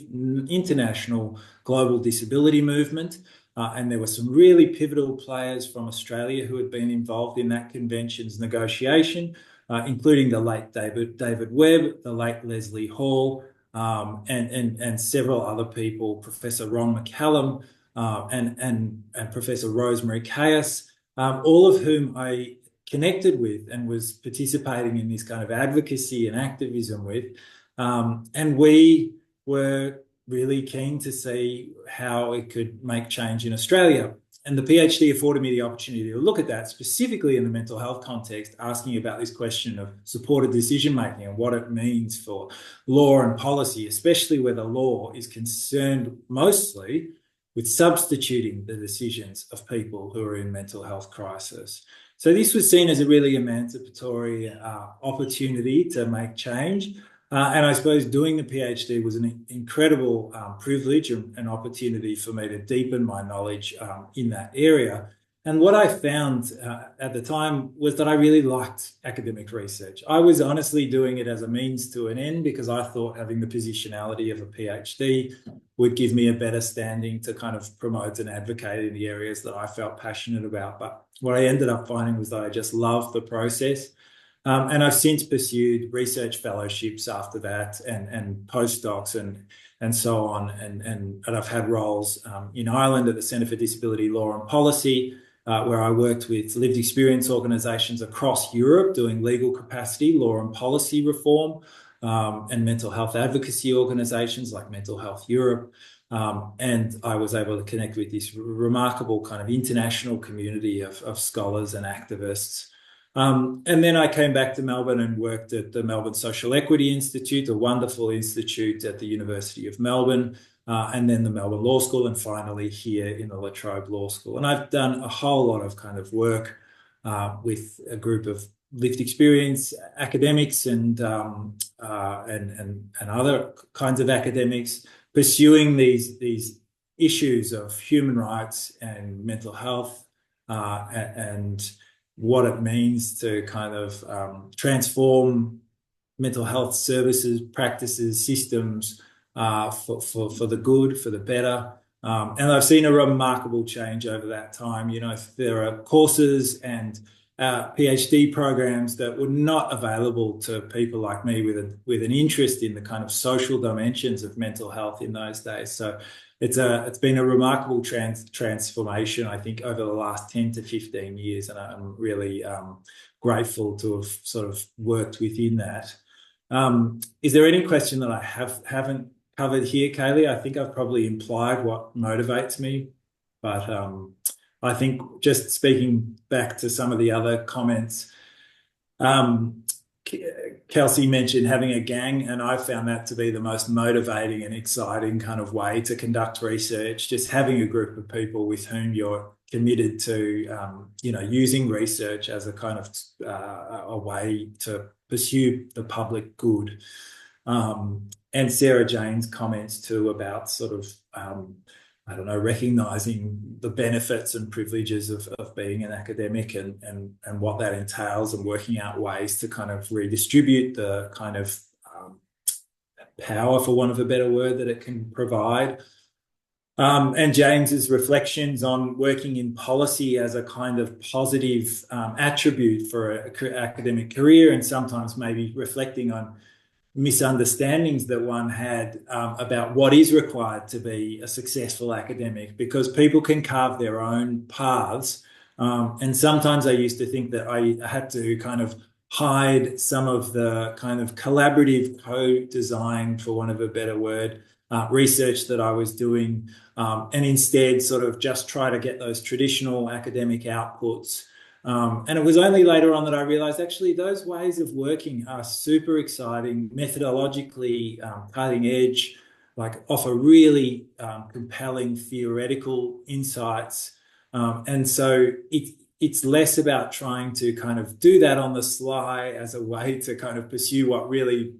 international global disability movement. And there were some really pivotal players from Australia who had been involved in that convention's negotiation, including the late David Webb, the late Leslie Hall, and several other people, Professor Ron McCallum and Professor Rosemary Caius, all of whom I connected with and was participating in this kind of advocacy and activism with. And we were really keen to see how it could make change in Australia. And the PhD afforded me the opportunity to look at that, specifically in the mental health context, asking about this question of supported decision-making and what it means for law and policy, especially where the law is concerned mostly with substituting the decisions of people who are in mental health crisis. So this was seen as a really emancipatory opportunity to make change. And I suppose doing the PhD was an incredible privilege and opportunity for me to deepen my knowledge in that area. And what I found at the time was that I really liked academic research. I was honestly doing it as a means to an end because I thought having the positionality of a PhD would give me a better standing to kind of promote and advocate in the areas that I felt passionate about. But what I ended up finding was that I just loved the process. And I've since pursued research fellowships after that and postdocs and so on. And I've had roles in Ireland at the Centre for Disability Law and Policy, where I worked with lived experience organisations across Europe doing legal capacity, law and policy reform, and mental health advocacy organisations like Mental Health Europe. And I was able to connect with this remarkable kind of international community of scholars and activists. And then I came back to Melbourne and worked at the Melbourne Social Equity Institute, a wonderful institute at the University of Melbourne, and then the Melbourne Law School, and finally here in the La Trobe Law School. And I've done a whole lot of kind of work with a group of lived experience academics and other kinds of academics pursuing these issues of human rights and mental health and what it means to kind of transform mental health services, practices, systems for the good, for the better. And I've seen a remarkable change over that time. You know, there are courses and PhD programs that were not available to people like me with an interest in the kind of social dimensions of mental health in those days. So it's been a remarkable transformation, I think, over the last 10 to 15 years, and I'm really grateful to have sort of worked within that. Is there any question that I haven't covered here, Kaylee? I think I've probably implied what motivates me, but I think just speaking back to some of the other comments, Kelsey mentioned having a gang, and I found that to be the most motivating and exciting kind of way to conduct research, just having a group of people with whom you're committed to, using research as a kind of a way to pursue the public good. And Sarah Jane's comments too about sort of, recognising the benefits and privileges of being an academic and what that entails, and working out ways to kind of redistribute the kind of power, for want of a better word, that it can provide. And James's reflections on working in policy as a kind of positive attribute for an academic career, and sometimes maybe reflecting on misunderstandings that one had about what is required to be a successful academic, because people can carve their own paths. And sometimes I used to think that I had to kind of hide some of the kind of collaborative co-design, for want of a better word, research that I was doing, and instead sort of just try to get those traditional academic outputs. And it was only later on that I realised actually those ways of working are super exciting, methodologically cutting edge, like offer really compelling theoretical insights. And so it's less about trying to kind of do that on the sly as a way to kind of pursue what really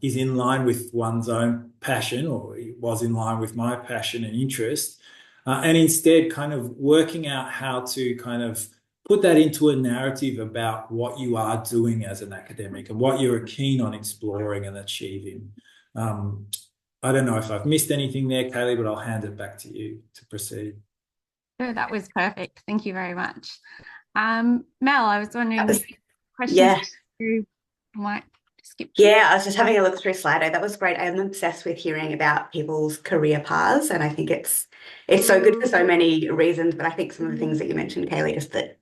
is in line with one's own passion, or was in line with my passion and interest, and instead kind of working out how to kind of put that into a narrative about what you are doing as an academic and what you're keen on exploring and achieving. I don't know if I've missed anything there, Kaylee, but I'll hand it back to you to proceed. Oh, that was perfect. Thank you very much. Mel, I was wondering, questions yeah. you might skip. Yeah, I was just having a look through Slido. That was great. I'm obsessed with hearing about people's career paths, and I think it's so good for so many reasons. But I think some of the things that you mentioned, Kaylee, just that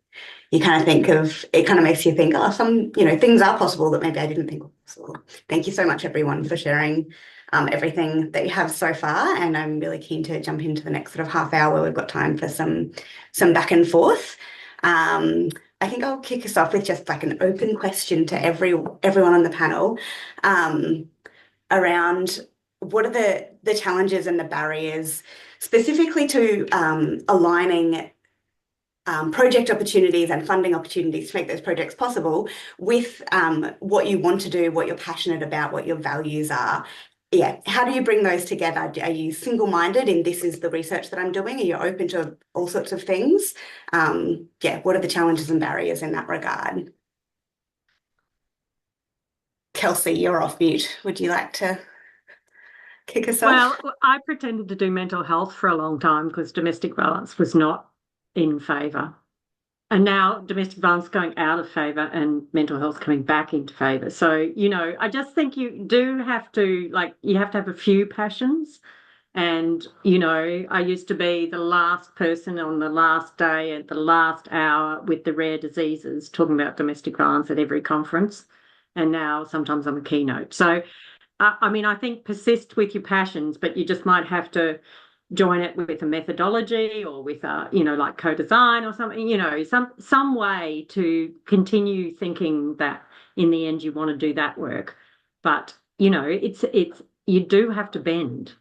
you kind of think of, it kind of makes you think, oh, some, things are possible that maybe I didn't think were possible. Thank you so much, everyone, for sharing everything that you have so far. And I'm really keen to jump into the next sort of half hour where we've got time for some back and forth. I think I'll kick us off with just like an open question to everyone on the panel around what are the challenges and the barriers specifically to aligning project opportunities and funding opportunities to make those projects possible with what you want to do, what you're passionate about, what your values are. Yeah, how do you bring those together? Are you single-minded in this is the research that I'm doing? Are you open to all sorts of things? What are the challenges and barriers in that regard? Kelsey, you're off mute. Would you like to kick us off? Well, I pretended to do mental health for a long time because domestic violence was not in favour. And now domestic violence going out of favour and mental health coming back into favour. So, I just think you do have to, you have to have a few passions. And, I used to be the last person on the last day at the last hour with the rare diseases talking about domestic violence at every conference. And now sometimes I'm a keynote. So, I think persist with your passions, but you just might have to join it with a methodology or with like co-design or something, some way to continue thinking that in the end you want to do that work. But it's you do have to bend.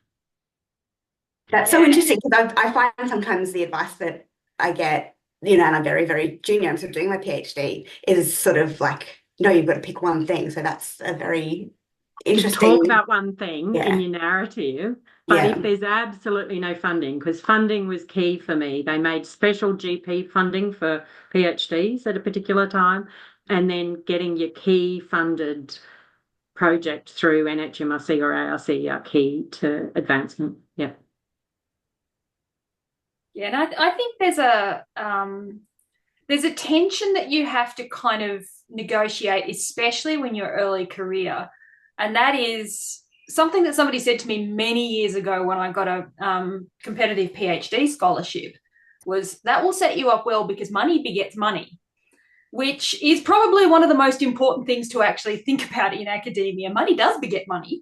That's so interesting because I find sometimes the advice that I get, and I'm very, very junior, I'm sort of doing my PhD, is sort of like, no, you've got to pick one thing. So that's a very interesting. You talk about one thing in your narrative, but if there's absolutely no funding, because funding was key for me, they made special GP funding for PhDs at a particular time, and then getting your key funded project through NHMRC or ARC are key to advancement. Yeah. Yeah, and I think there's a tension that you have to kind of negotiate, especially when you're early career. And that is something that somebody said to me many years ago when I got a competitive PhD scholarship, was that will set you up well because money begets money, which is probably one of the most important things to actually think about in academia. Money does beget money.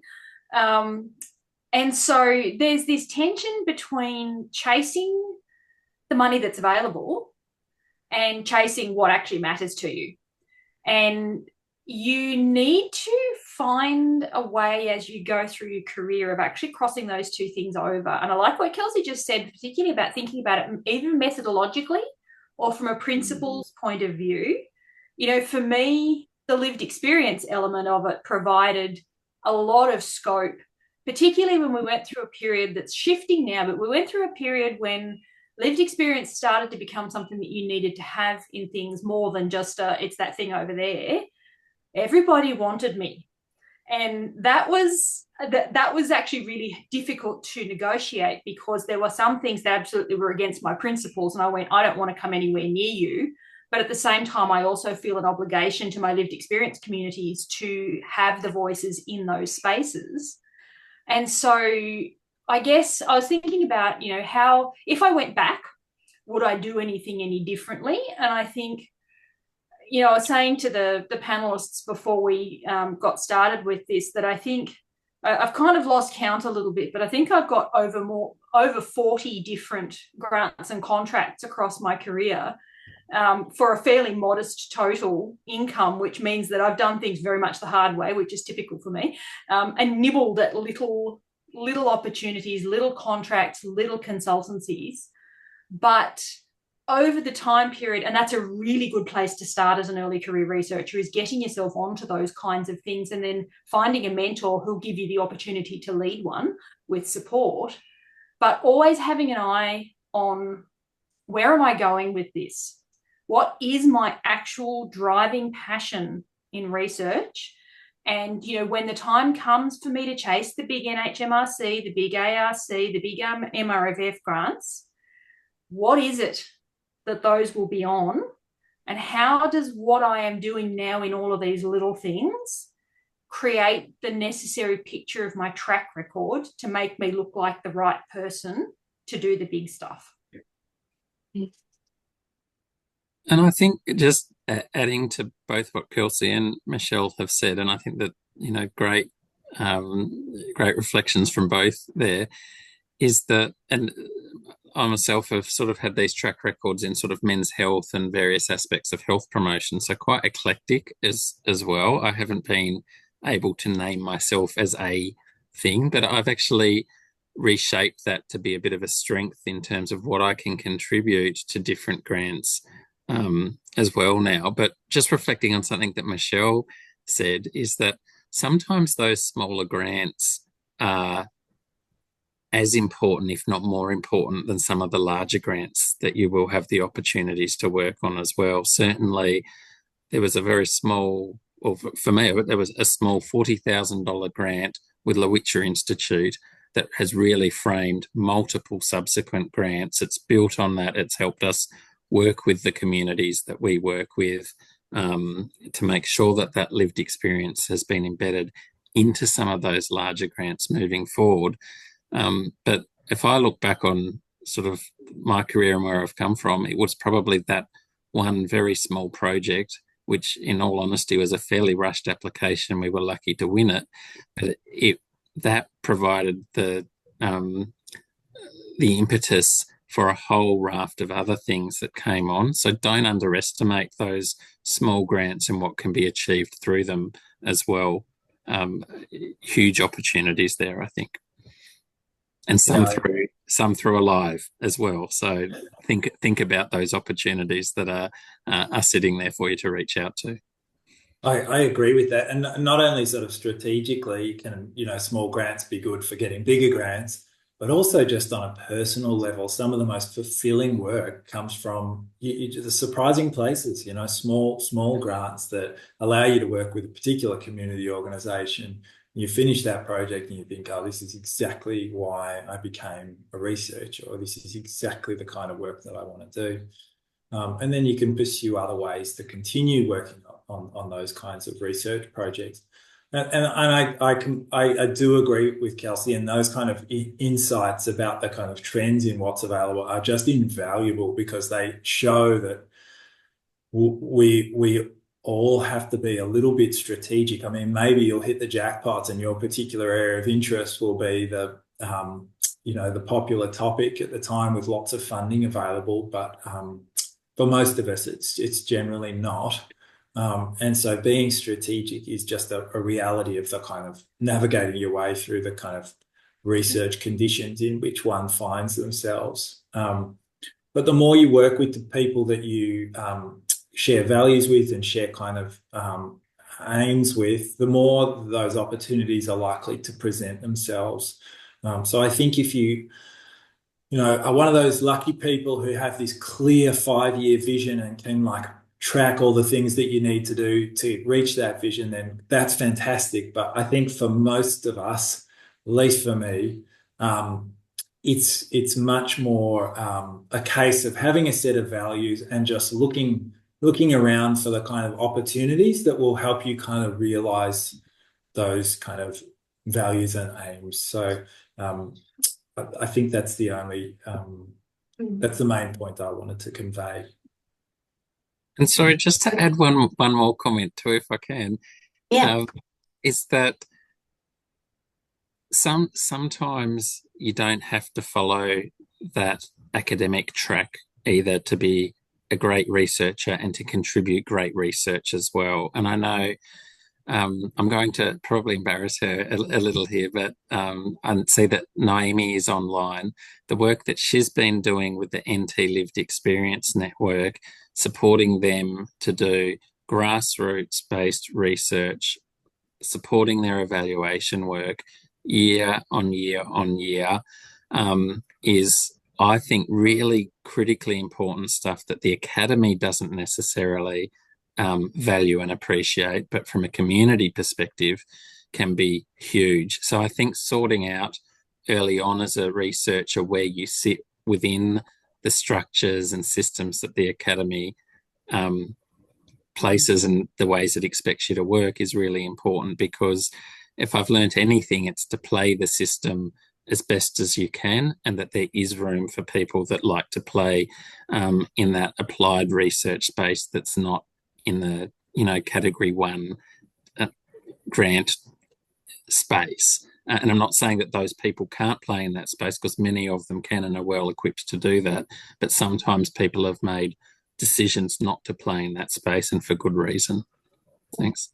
And so there's this tension between chasing the money that's available and chasing what actually matters to you. And you need to find a way as you go through your career of actually crossing those two things over. And I like what Kelsey just said, particularly about thinking about it even methodologically or from a principles point of view. For me, the lived experience element of it provided a lot of scope, particularly when we went through a period that's shifting now, but we went through a period when lived experience started to become something that you needed to have in things more than just it's that thing over there. Everybody wanted me. And that was actually really difficult to negotiate because there were some things that absolutely were against my principles. And I went, I don't want to come anywhere near you. But at the same time, I also feel an obligation to my lived experience communities to have the voices in those spaces. And so I guess I was thinking about, how, if I went back, would I do anything any differently? And I think, I was saying to the panelists before we got started with this that I think I've kind of lost count a little bit, but I think I've got over 40 different grants and contracts across my career for a fairly modest total income, which means that I've done things very much the hard way, which is typical for me, and nibbled at little opportunities, little contracts, little consultancies. But over the time period, and that's a really good place to start as an early career researcher, is getting yourself onto those kinds of things and then finding a mentor who'll give you the opportunity to lead one with support, but always having an eye on where am I going with this? what is my actual driving passion in research? And, you know, when the time comes for me to chase the big NHMRC, the big ARC, the big MRFF grants, what is it that those will be on? And how does what I am doing now in all of these little things create the necessary picture of my track record to make me look like the right person to do the big stuff? And I think just adding to both what Kelsey and Michelle have said, and I think that, you know, great reflections from both there, is that, and I myself have sort of had these track records in sort of men's health and various aspects of health promotion, so quite eclectic as well. I haven't been able to name myself as a thing, but I've actually reshaped that to be a bit of a strength in terms of what I can contribute to different grants as well now. But just reflecting on something that Michelle said, is that sometimes those smaller grants are as important, if not more important, than some of the larger grants that you will have the opportunities to work on as well. Certainly, there was a very small, or for me, there was a small $40,000 grant with Lowitja Institute that has really framed multiple subsequent grants. It's built on that. It's helped us work with the communities that we work with to make sure that that lived experience has been embedded into some of those larger grants moving forward. But if I look back on sort of my career and where I've come from, it was probably that one very small project, which in all honesty was a fairly rushed application. We were lucky to win it, but that provided the impetus for a whole raft of other things that came on. So don't underestimate those small grants and what can be achieved through them as well. Huge opportunities there, I think. And some through Alive as well. So think about those opportunities that are sitting there for you to reach out to. I agree with that. And not only sort of strategically can, you know, small grants be good for getting bigger grants, but also just on a personal level, some of the most fulfilling work comes from the surprising places, you know, small grants that allow you to work with a particular community organisation. You finish that project and you think, oh, this is exactly why I became a researcher, or this is exactly the kind of work that I want to do. And then you can pursue other ways to continue working on those kinds of research projects. And I do agree with Kelsey, and those kind of insights about the kind of trends in what's available are just invaluable, because they show that we all have to be a little bit strategic. I mean, maybe you'll hit the jackpots and your particular area of interest will be the popular topic at the time with lots of funding available, but for most of us, it's generally not. And so being strategic is just a reality of the kind of navigating your way through the kind of research conditions in which one finds themselves. But the more you work with the people that you share values with and share kind of aims with, the more those opportunities are likely to present themselves. So I think if you are one of those lucky people who have this clear 5-year vision and can like track all the things that you need to do to reach that vision, then that's fantastic. But I think for most of us, at least for me, it's much more a case of having a set of values and just looking around for the kind of opportunities that will help you kind of realize those kind of values and aims. So I think that's the main point I wanted to convey. And sorry, just to add one more comment too, if I can, is that sometimes you don't have to follow that academic track either to be a great researcher and to contribute great research as well. And I know I'm going to probably embarrass her a little here, but I see that Naomi is online. The work that she's been doing with the NT Lived Experience Network, supporting them to do grassroots-based research, supporting their evaluation work year on year on year, is I think, really critically important stuff that the academy doesn't necessarily value and appreciate, but from a community perspective can be huge. So I think sorting out early on as a researcher where you sit within the structures and systems that the academy places and the ways it expects you to work is really important, because if I've learnt anything, it's to play the system as best as you can, and that there is room for people that like to play in that applied research space that's not in the category 1 grant space. And I'm not saying that those people can't play in that space, because many of them can and are well equipped to do that, but sometimes people have made decisions not to play in that space, and for good reason. Thanks.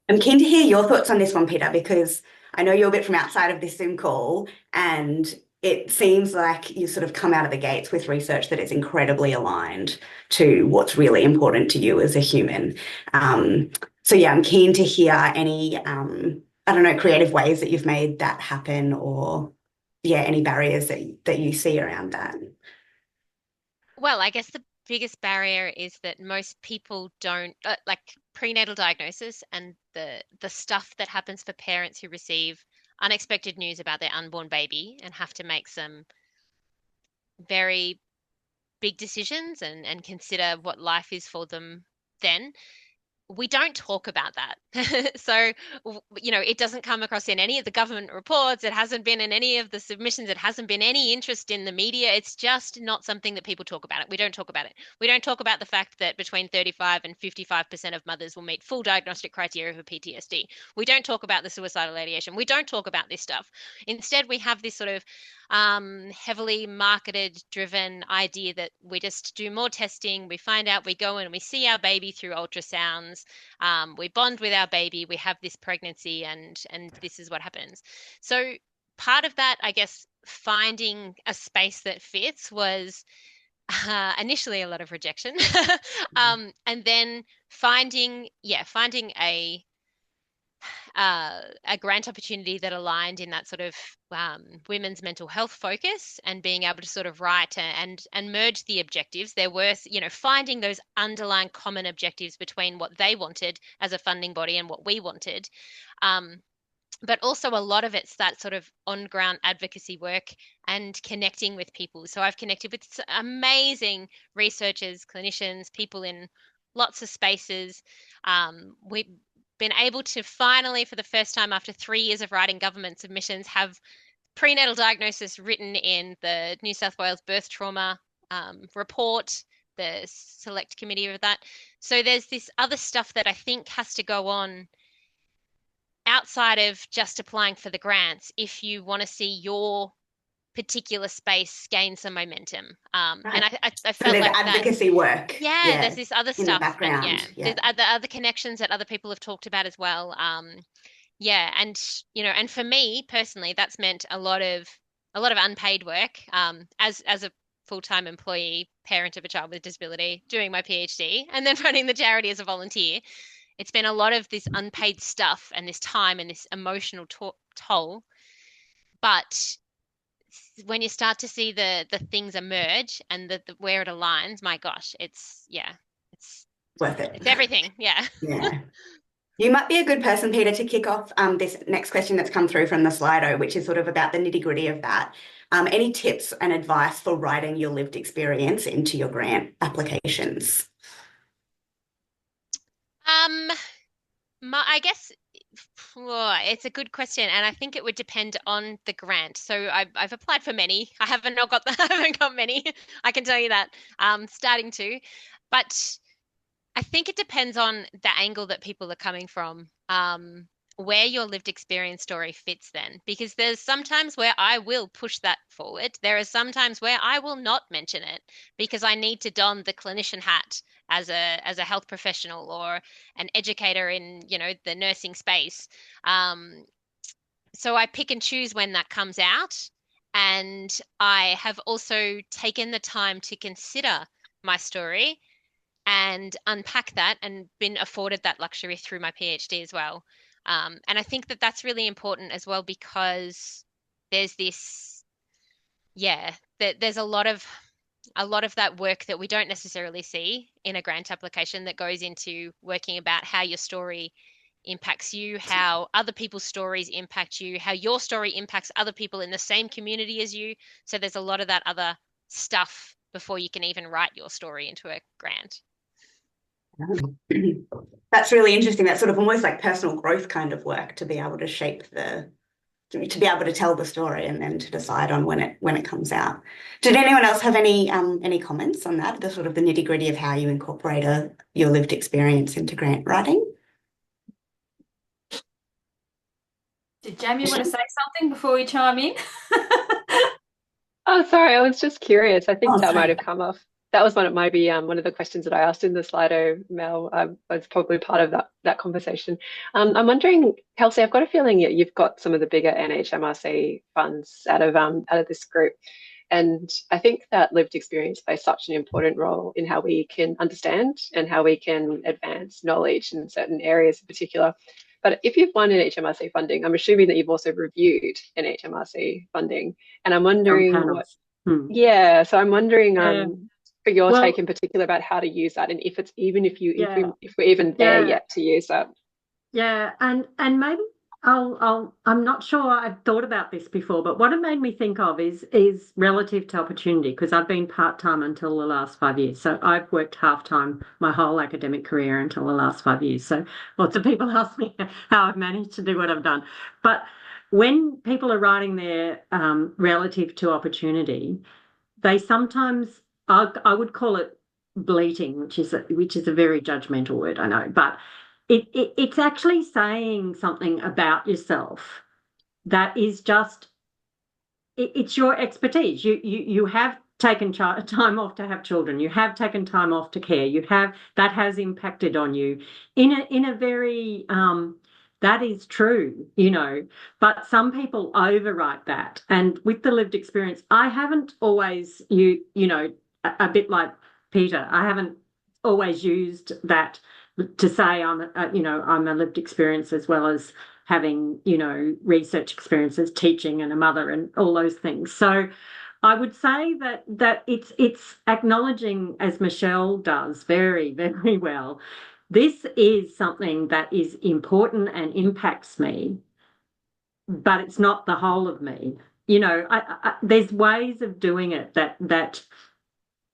I'm keen to hear your thoughts on this one, Peter, because I know you're a bit from outside of this Zoom call, and it seems like you sort of come out of the gates with research that is incredibly aligned to what's really important to you as a human. So yeah, I'm keen to hear any, I don't know, creative ways that you've made that happen, or yeah, any barriers that you see around that. Well, I guess the biggest barrier is that most people don't like prenatal diagnosis and the stuff that happens for parents who receive unexpected news about their unborn baby and have to make some very big decisions and consider what life is for them then. We don't talk about that. So, it doesn't come across in any of the government reports. It hasn't been in any of the submissions. It hasn't been any interest in the media. It's just not something that people talk about. We don't talk about it. We don't talk about the fact that between 35 and 55% of mothers will meet full diagnostic criteria for PTSD. We don't talk about the suicidal ideation. We don't talk about this stuff. Instead, we have this sort of heavily marketed driven idea that we just do more testing, we find out, we go and we see our baby through ultrasounds, we bond with our baby, we have this pregnancy, and this is what happens. So part of that, I guess, finding a space that fits was initially a lot of rejection, and then finding a grant opportunity that aligned in that sort of women's mental health focus, and being able to sort of write and merge the objectives. There were, finding those underlying common objectives between what they wanted as a funding body and what we wanted. But also a lot of it's that sort of on-ground advocacy work and connecting with people. So I've connected with amazing researchers, clinicians, people in lots of spaces. We've been able to finally, for the first time after 3 years of writing government submissions, have prenatal diagnosis written in the New South Wales birth trauma report, the select committee of that. So there's this other stuff that I think has to go on outside of just applying for the grants if you want to see your particular space gain some momentum. Right. And I felt so like advocacy work. Yeah, there's this other in stuff. The background. And there's other connections that other people have talked about as well. And and for me personally, that's meant a lot of unpaid work. As a full-time employee, parent of a child with disability, doing my PhD, and then running the charity as a volunteer. It's been a lot of this unpaid stuff and this time and this emotional toll. But when you start to see the things emerge and the where it aligns, my gosh, it's worth it. It's everything. Yeah. Yeah. You might be a good person, Peter, to kick off this next question that's come through from the Slido, which is sort of about the nitty-gritty of that. Any tips and advice for writing your lived experience into your grant applications? I guess it's a good question, and I think it would depend on the grant. So I've applied for many. I haven't got many. I can tell you that. Starting to, but I think it depends on the angle that people are coming from. Where your lived experience story fits then, because there's sometimes where I will push that forward. There are sometimes where I will not mention it because I need to don the clinician hat as a health professional or an educator in, the nursing space. So I pick and choose when that comes out. And I have also taken the time to consider my story and unpack that, and been afforded that luxury through my PhD as well. And I think that that's really important as well, because there's this, that there's a lot of that work that we don't necessarily see in a grant application that goes into working about how your story impacts you, how other people's stories impact you, how your story impacts other people in the same community as you. So there's a lot of that other stuff before you can even write your story into a grant. That's really interesting. That's sort of almost like personal growth kind of work to be able to to be able to tell the story and then to decide on when it comes out. Did anyone else have any comments on that, the sort of the nitty-gritty of how you incorporate your lived experience into grant writing? Did Jamie want to say something before we chime in? Oh, sorry, I was just curious. I think that sorry. might have come off. That was one of the questions that I asked in the Slido, Mel. Was probably part of that conversation. I'm wondering, Kelsey, I've got a feeling you've got some of the bigger NHMRC funds out of this group. And I think that lived experience plays such an important role in how we can understand and how we can advance knowledge in certain areas in particular. But if you've won NHMRC funding, I'm assuming that you've also reviewed NHMRC funding. And I'm wondering so I'm wondering for your take in particular about how to use that, and if we're even there yet to use that. Yeah, and maybe I'm not sure I've thought about this before, but what it made me think of is relative to opportunity, because I've been part-time until the last 5 years. So I've worked half-time my whole academic career until the last 5 years. So lots of people ask me how I've managed to do what I've done. But when people are writing their relative to opportunity, they sometimes, I would call it bleating, which is a very judgmental word, I know, but it's actually saying something about yourself that is just, it's your expertise. You have taken time off to have children. You have taken time off to care. That has impacted on you in a very that is true, but some people overwrite that. And with the lived experience, I haven't always, a bit like Peter, I haven't always used that to say I'm a lived experience as well as having, research experiences, teaching and a mother and all those things. So I would say that it's acknowledging, as Michelle does very, very well, this is something that is important and impacts me, but it's not the whole of me. There's ways of doing it that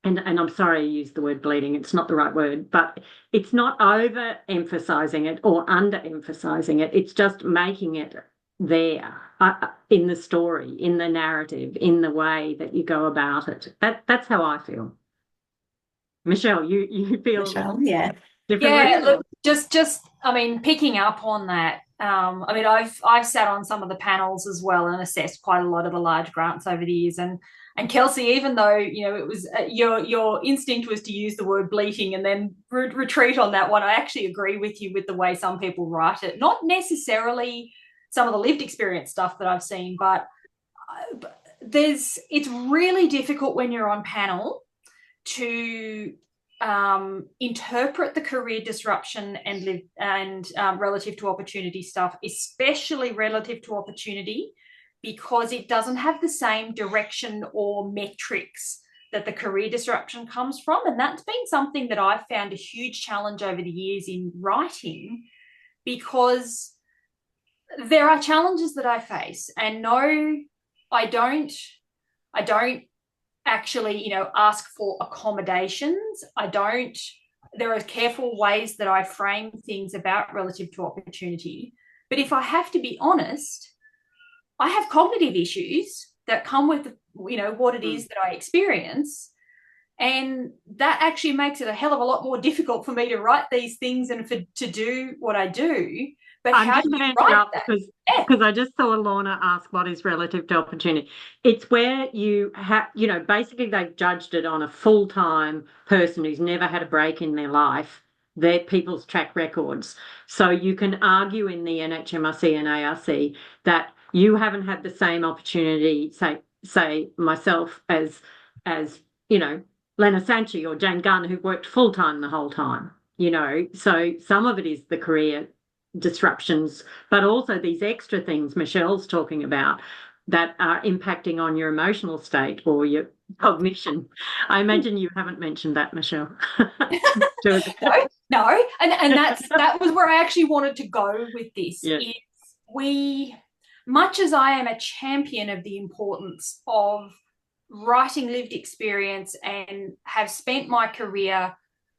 and I'm sorry I used the word bleeding, it's not the right word, but it's not over-emphasising it or under-emphasising it. It's just making it there in the story, in the narrative, in the way that you go about it. That's how I feel. Michelle, you feel differently? Yeah, look, just I mean, picking up on that, I've sat on some of the panels as well and assessed quite a lot of the large grants over the years. And Kelsey, even though it was your instinct was to use the word bleating and then retreat on that one, I actually agree with you with the way some people write it. Not necessarily some of the lived experience stuff that I've seen, but it's really difficult when you're on panel to interpret the career disruption and relative to opportunity stuff, especially relative to opportunity, because it doesn't have the same direction or metrics that the career disruption comes from. And that's been something that I've found a huge challenge over the years in writing, because there are challenges that I face. And no, I don't actually, ask for accommodations. There are careful ways that I frame things about relative to opportunity. But if I have to be honest, I have cognitive issues that come with, what it is that I experience. And that actually makes it a hell of a lot more difficult for me to write these things and to do what I do. But I'm just going to interrupt because I just saw Lorna ask what is relative to opportunity. It's where you have, basically they've judged it on a full-time person who's never had a break in their life, their people's track records. So you can argue in the NHMRC and ARC that you haven't had the same opportunity, say myself as Lena Sanchi or Jane Gunn, who've worked full-time the whole time, So some of it is the career disruptions, but also these extra things Michelle's talking about, that are impacting on your emotional state or your cognition. I imagine you haven't mentioned that, Michelle. No, and that was where I actually wanted to go with this. Yeah. Much as I am a champion of the importance of writing lived experience and have spent my career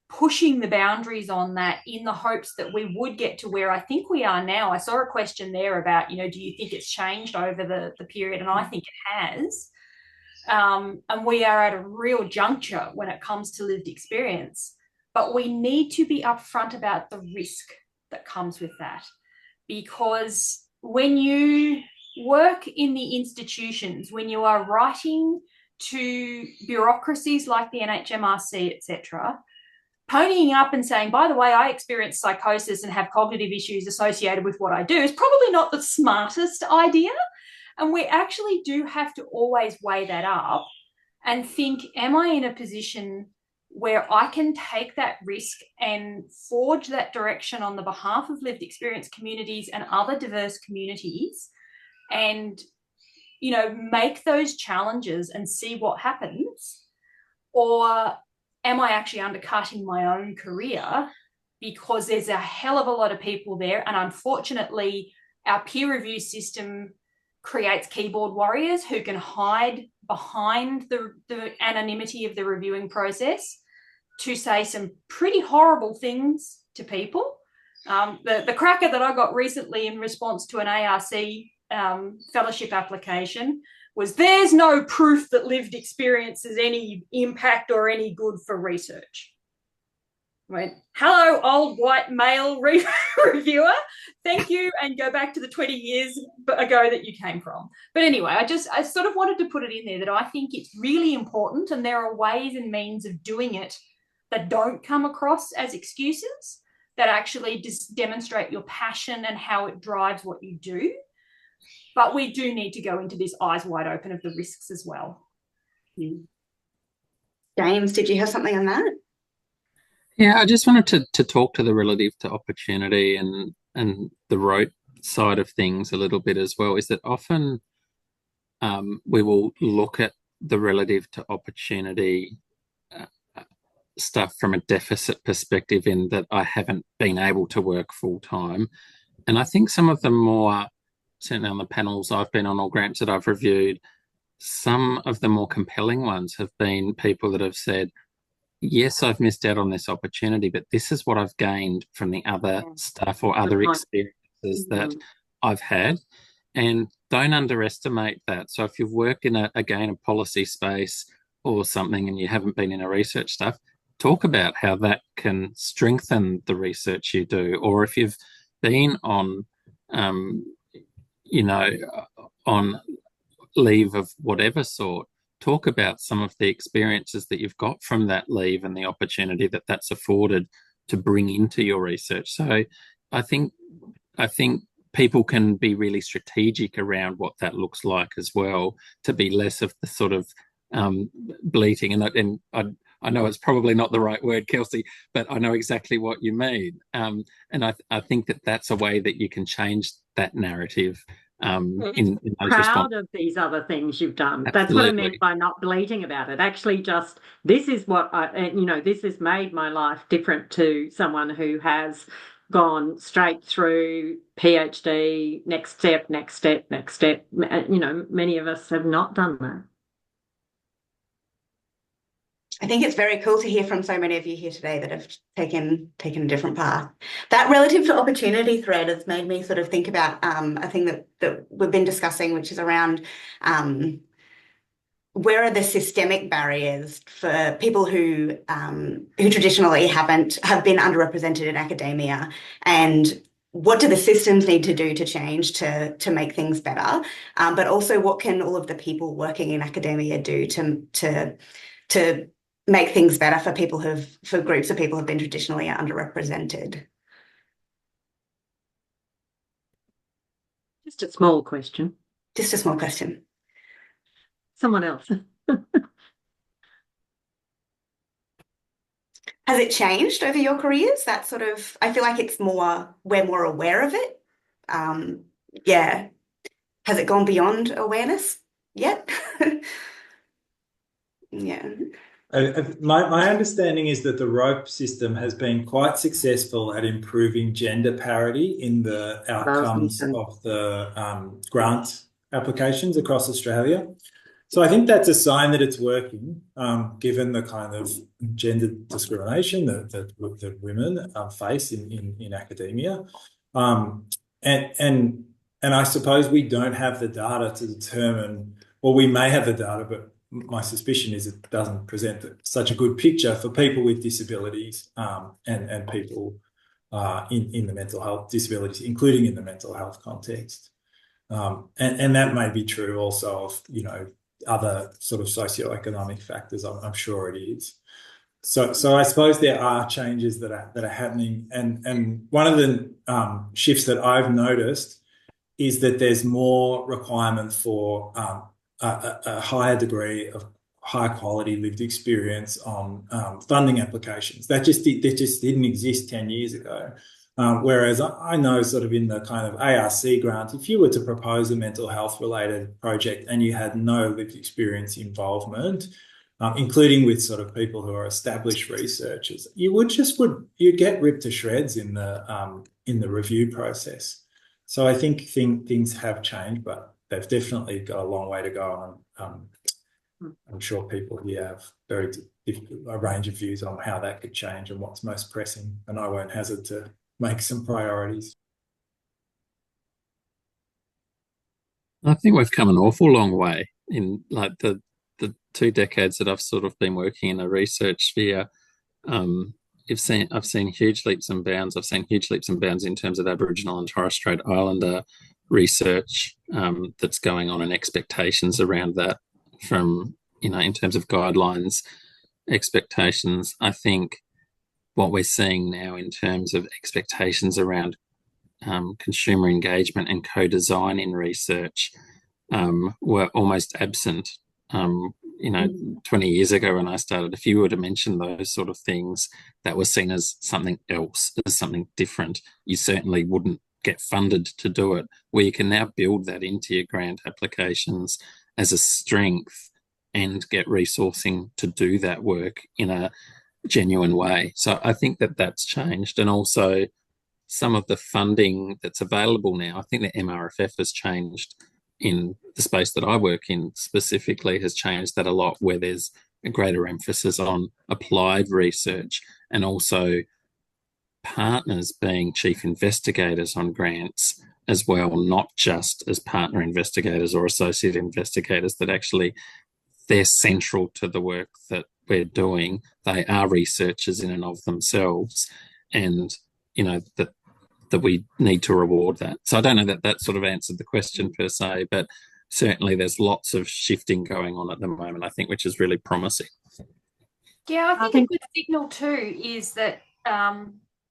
pushing the boundaries on that in the hopes that we would get to where I think we are now. I saw a question there about, do you think it's changed over the period? And I think it has. And we are at a real juncture when it comes to lived experience. But we need to be upfront about the risk that comes with that. Because when you work in the institutions, when you are writing to bureaucracies like the NHMRC, etc., ponying up and saying, by the way, I experience psychosis and have cognitive issues associated with what I do is probably not the smartest idea. And we actually do have to always weigh that up and think, am I in a position where I can take that risk and forge that direction on the behalf of lived experience communities and other diverse communities and, make those challenges and see what happens? Or am I actually undercutting my own career because there's a hell of a lot of people there, and unfortunately our peer review system creates keyboard warriors who can hide behind the anonymity of the reviewing process to say some pretty horrible things to people. The cracker that I got recently in response to an ARC fellowship application was, there's no proof that lived experience has any impact or any good for research. Right. Hello, old white male reviewer. Thank you, and go back to the 20 years ago that you came from. But anyway, I sort of wanted to put it in there that I think it's really important, and there are ways and means of doing it that don't come across as excuses, that actually just demonstrate your passion and how it drives what you do. But we do need to go into this eyes wide open of the risks as well. James, did you have something on that? Yeah, I just wanted to talk to the relative to opportunity and the rote side of things a little bit as well. Is that often we will look at the relative to opportunity stuff from a deficit perspective, in that I haven't been able to work full time. And I think some of the more, certainly on the panels I've been on or grants that I've reviewed, some of the more compelling ones have been people that have said, yes, I've missed out on this opportunity, but this is what I've gained from the other stuff or other experiences that I've had. And don't underestimate that. So if you've worked in a policy space or something and you haven't been in a research stuff, talk about how that can strengthen the research you do. Or if you've been on, on leave of whatever sort, talk about some of the experiences that you've got from that leave and the opportunity that that's afforded to bring into your research. So I think people can be really strategic around what that looks like as well, to be less of the sort of bleating. And I know it's probably not the right word, Kelsey, but I know exactly what you mean. And I think that that's a way that you can change that narrative. In those proud of these other things you've done. Absolutely. That's what I meant by not bleating about it. Actually, just this is what this has made my life different to someone who has gone straight through PhD, next step. Many of us have not done that. I think it's very cool to hear from so many of you here today that have taken a different path. That relative to opportunity thread has made me sort of think about a thing that we've been discussing, which is around where are the systemic barriers for people who traditionally have been underrepresented in academia, and what do the systems need to do to change to make things better? But also, what can all of the people working in academia do to make things better for groups of people who've been traditionally underrepresented? Just a small question. Just a small question. Someone else. Has it changed over your careers? That sort of, I feel like we're more aware of it. Yeah. has it gone beyond awareness yet? Yeah. My understanding is that the rope system has been quite successful at improving gender parity in the outcomes of the grant applications across Australia. So I think that's a sign that it's working, given the kind of gender discrimination that women face in academia. And I suppose we don't have the data to determine, well, we may have the data, but my suspicion is it doesn't present such a good picture for people with disabilities and people in the mental health disabilities, including in the mental health context. And that may be true also of, you know, other sort of socioeconomic factors. I'm sure it is. So I suppose there are changes that are happening, and one of the shifts that I've noticed is that there's more requirement for a higher degree of high quality lived experience on funding applications. That just didn't exist 10 years ago. Whereas I know sort of in the kind of ARC grant, if you were to propose a mental health related project and you had no lived experience involvement, including with sort of people who are established researchers, you'd get ripped to shreds in the review process. So I think things have changed, but they've definitely got a long way to go. And I'm sure people here have a range of views on how that could change and what's most pressing. And I won't hazard to make some priorities. I think we've come an awful long way in like the 2 decades that I've sort of been working in a research sphere. I've seen huge leaps and bounds. I've seen huge leaps and bounds in terms of Aboriginal and Torres Strait Islander research that's going on and expectations around that from, you know, in terms of guidelines, expectations. I think what we're seeing now in terms of expectations around consumer engagement and co-design in research were almost absent. 20 years ago when I started, if you were to mention those sort of things that were seen as something else, as something different, you certainly wouldn't get funded to do it. Where you can now build that into your grant applications as a strength and get resourcing to do that work in a genuine way. So I think that that's changed. And also some of the funding that's available now, I think the MRFF has changed in the space that I work in specifically, has changed that a lot, where there's a greater emphasis on applied research and also partners being chief investigators on grants as well, not just as partner investigators or associate investigators, that actually they're central to the work that we're doing. They are researchers in and of themselves, and, you know, that we need to reward that. So I don't know that that sort of answered the question per se, but certainly there's lots of shifting going on at the moment, I think, which is really promising. Yeah, I think a good signal too is that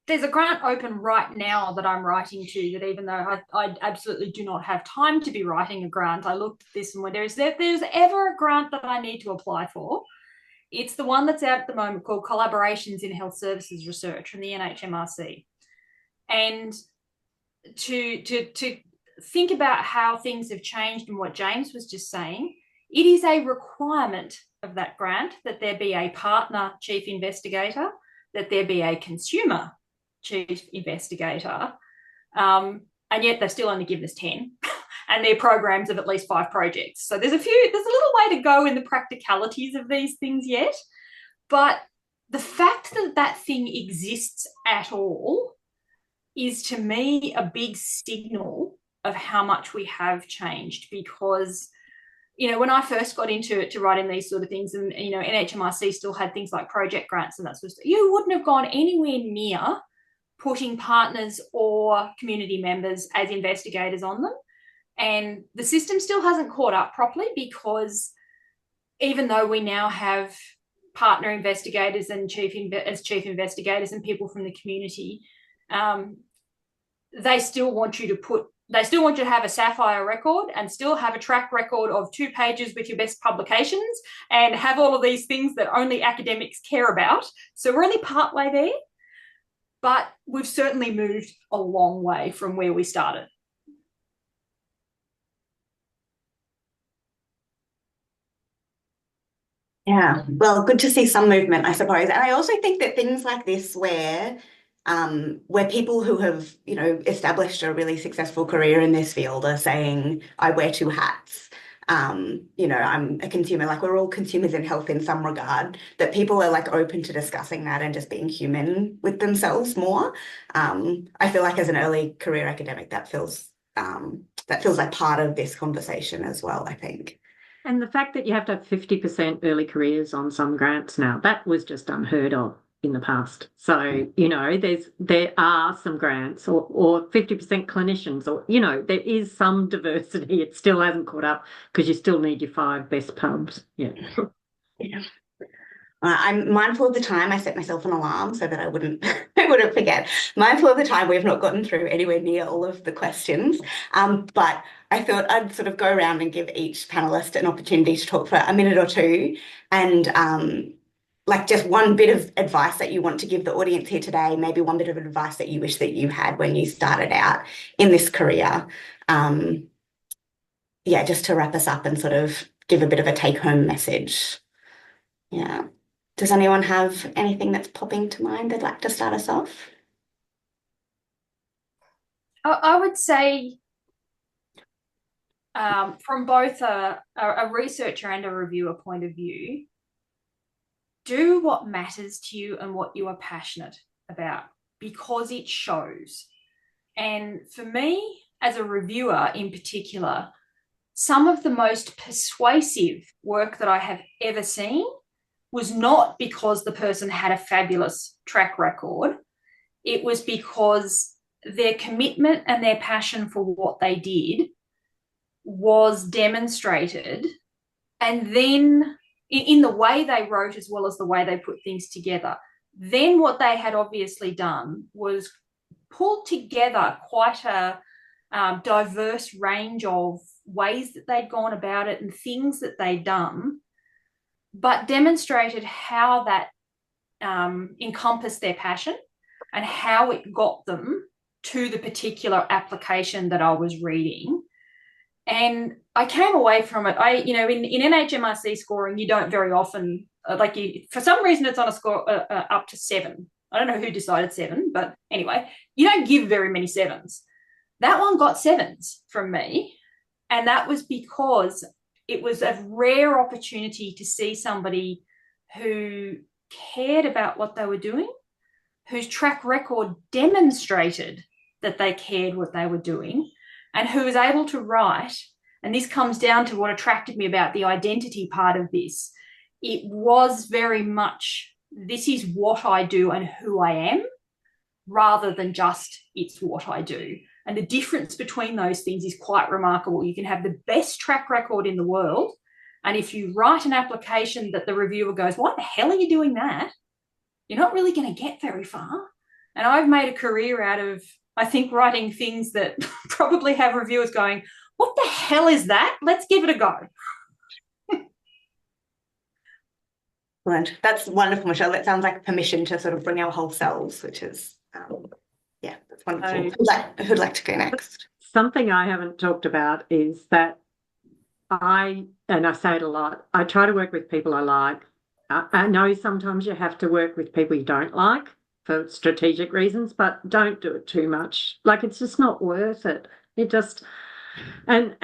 there's a grant open right now that I'm writing to, that even though I absolutely do not have time to be writing a grant, I looked at this and went, there's ever a grant that I need to apply for, it's the one that's out at the moment called Collaborations in Health Services Research from the NHMRC. And to think about how things have changed and what James was just saying, it is a requirement of that grant that there be a partner chief investigator, that there be a consumer chief investigator, and yet they've still only given us 10, and they're programs of at least 5 projects. So there's a little way to go in the practicalities of these things yet, but the fact that that thing exists at all is, to me, a big signal of how much we have changed. Because, you know, when I first got into it, to writing these sort of things, and, you know, NHMRC still had things like project grants and that sort of stuff, you wouldn't have gone anywhere near putting partners or community members as investigators on them. And the system still hasn't caught up properly, because even though we now have partner investigators and chief investigators and people from the community, they still want you to have a sapphire record and still have a track record of 2 pages with your best publications and have all of these things that only academics care about. So we're only partway there, but we've certainly moved a long way from where we started. Yeah, well, good to see some movement, I suppose. And I also think that things like this where people who have, established a really successful career in this field are saying, I wear two hats. I'm a consumer, like we're all consumers in health in some regard, that people are like open to discussing that and just being human with themselves more. I feel like as an early career academic, that feels like part of this conversation as well, I think. And the fact that you have to have 50% early careers on some grants now, that was just unheard of in the past. So, there are some grants or 50% clinicians or, there is some diversity. It still hasn't caught up because you still need your 5 best pubs. Yeah. Yeah. I'm mindful of the time. I set myself an alarm so that I wouldn't forget. Mindful of the time, we've not gotten through anywhere near all of the questions. But I thought I'd sort of go around and give each panelist an opportunity to talk for a minute or two, and like just one bit of advice that you want to give the audience here today, maybe one bit of advice that you wish that you had when you started out in this career. Just to wrap us up and sort of give a bit of a take-home message. Yeah. Does anyone have anything that's popping to mind they'd like to start us off? I would say from both a researcher and a reviewer point of view, do what matters to you and what you are passionate about, because it shows. And for me, as a reviewer in particular, some of the most persuasive work that I have ever seen was not because the person had a fabulous track record. It was because their commitment and their passion for what they did was demonstrated, and then in the way they wrote as well as the way they put things together. Then what they had obviously done was pulled together quite a diverse range of ways that they'd gone about it and things that they'd done, but demonstrated how that encompassed their passion and how it got them to the particular application that I was reading. And I came away from it. In NHMRC scoring, you don't very often, for some reason, it's on a score up to 7. I don't know who decided 7, but anyway, you don't give very many 7s. That one got 7s from me. And that was because it was a rare opportunity to see somebody who cared about what they were doing, whose track record demonstrated that they cared what they were doing, and who was able to write. And this comes down to what attracted me about the identity part of this. It was very much, this is what I do and who I am, rather than just it's what I do. And the difference between those things is quite remarkable. You can have the best track record in the world, and if you write an application that the reviewer goes, what the hell are you doing that? You're not really going to get very far. And I've made a career out of, I think, writing things that probably have reviewers going, what the hell is that? Let's give it a go. That's wonderful, Michelle. That sounds like permission to sort of bring our whole selves, which is, that's wonderful. Who'd like to go next? Something I haven't talked about is that and I say it a lot, I try to work with people I like. I know sometimes you have to work with people you don't like for strategic reasons, but don't do it too much. Like, it's just not worth it. It just, and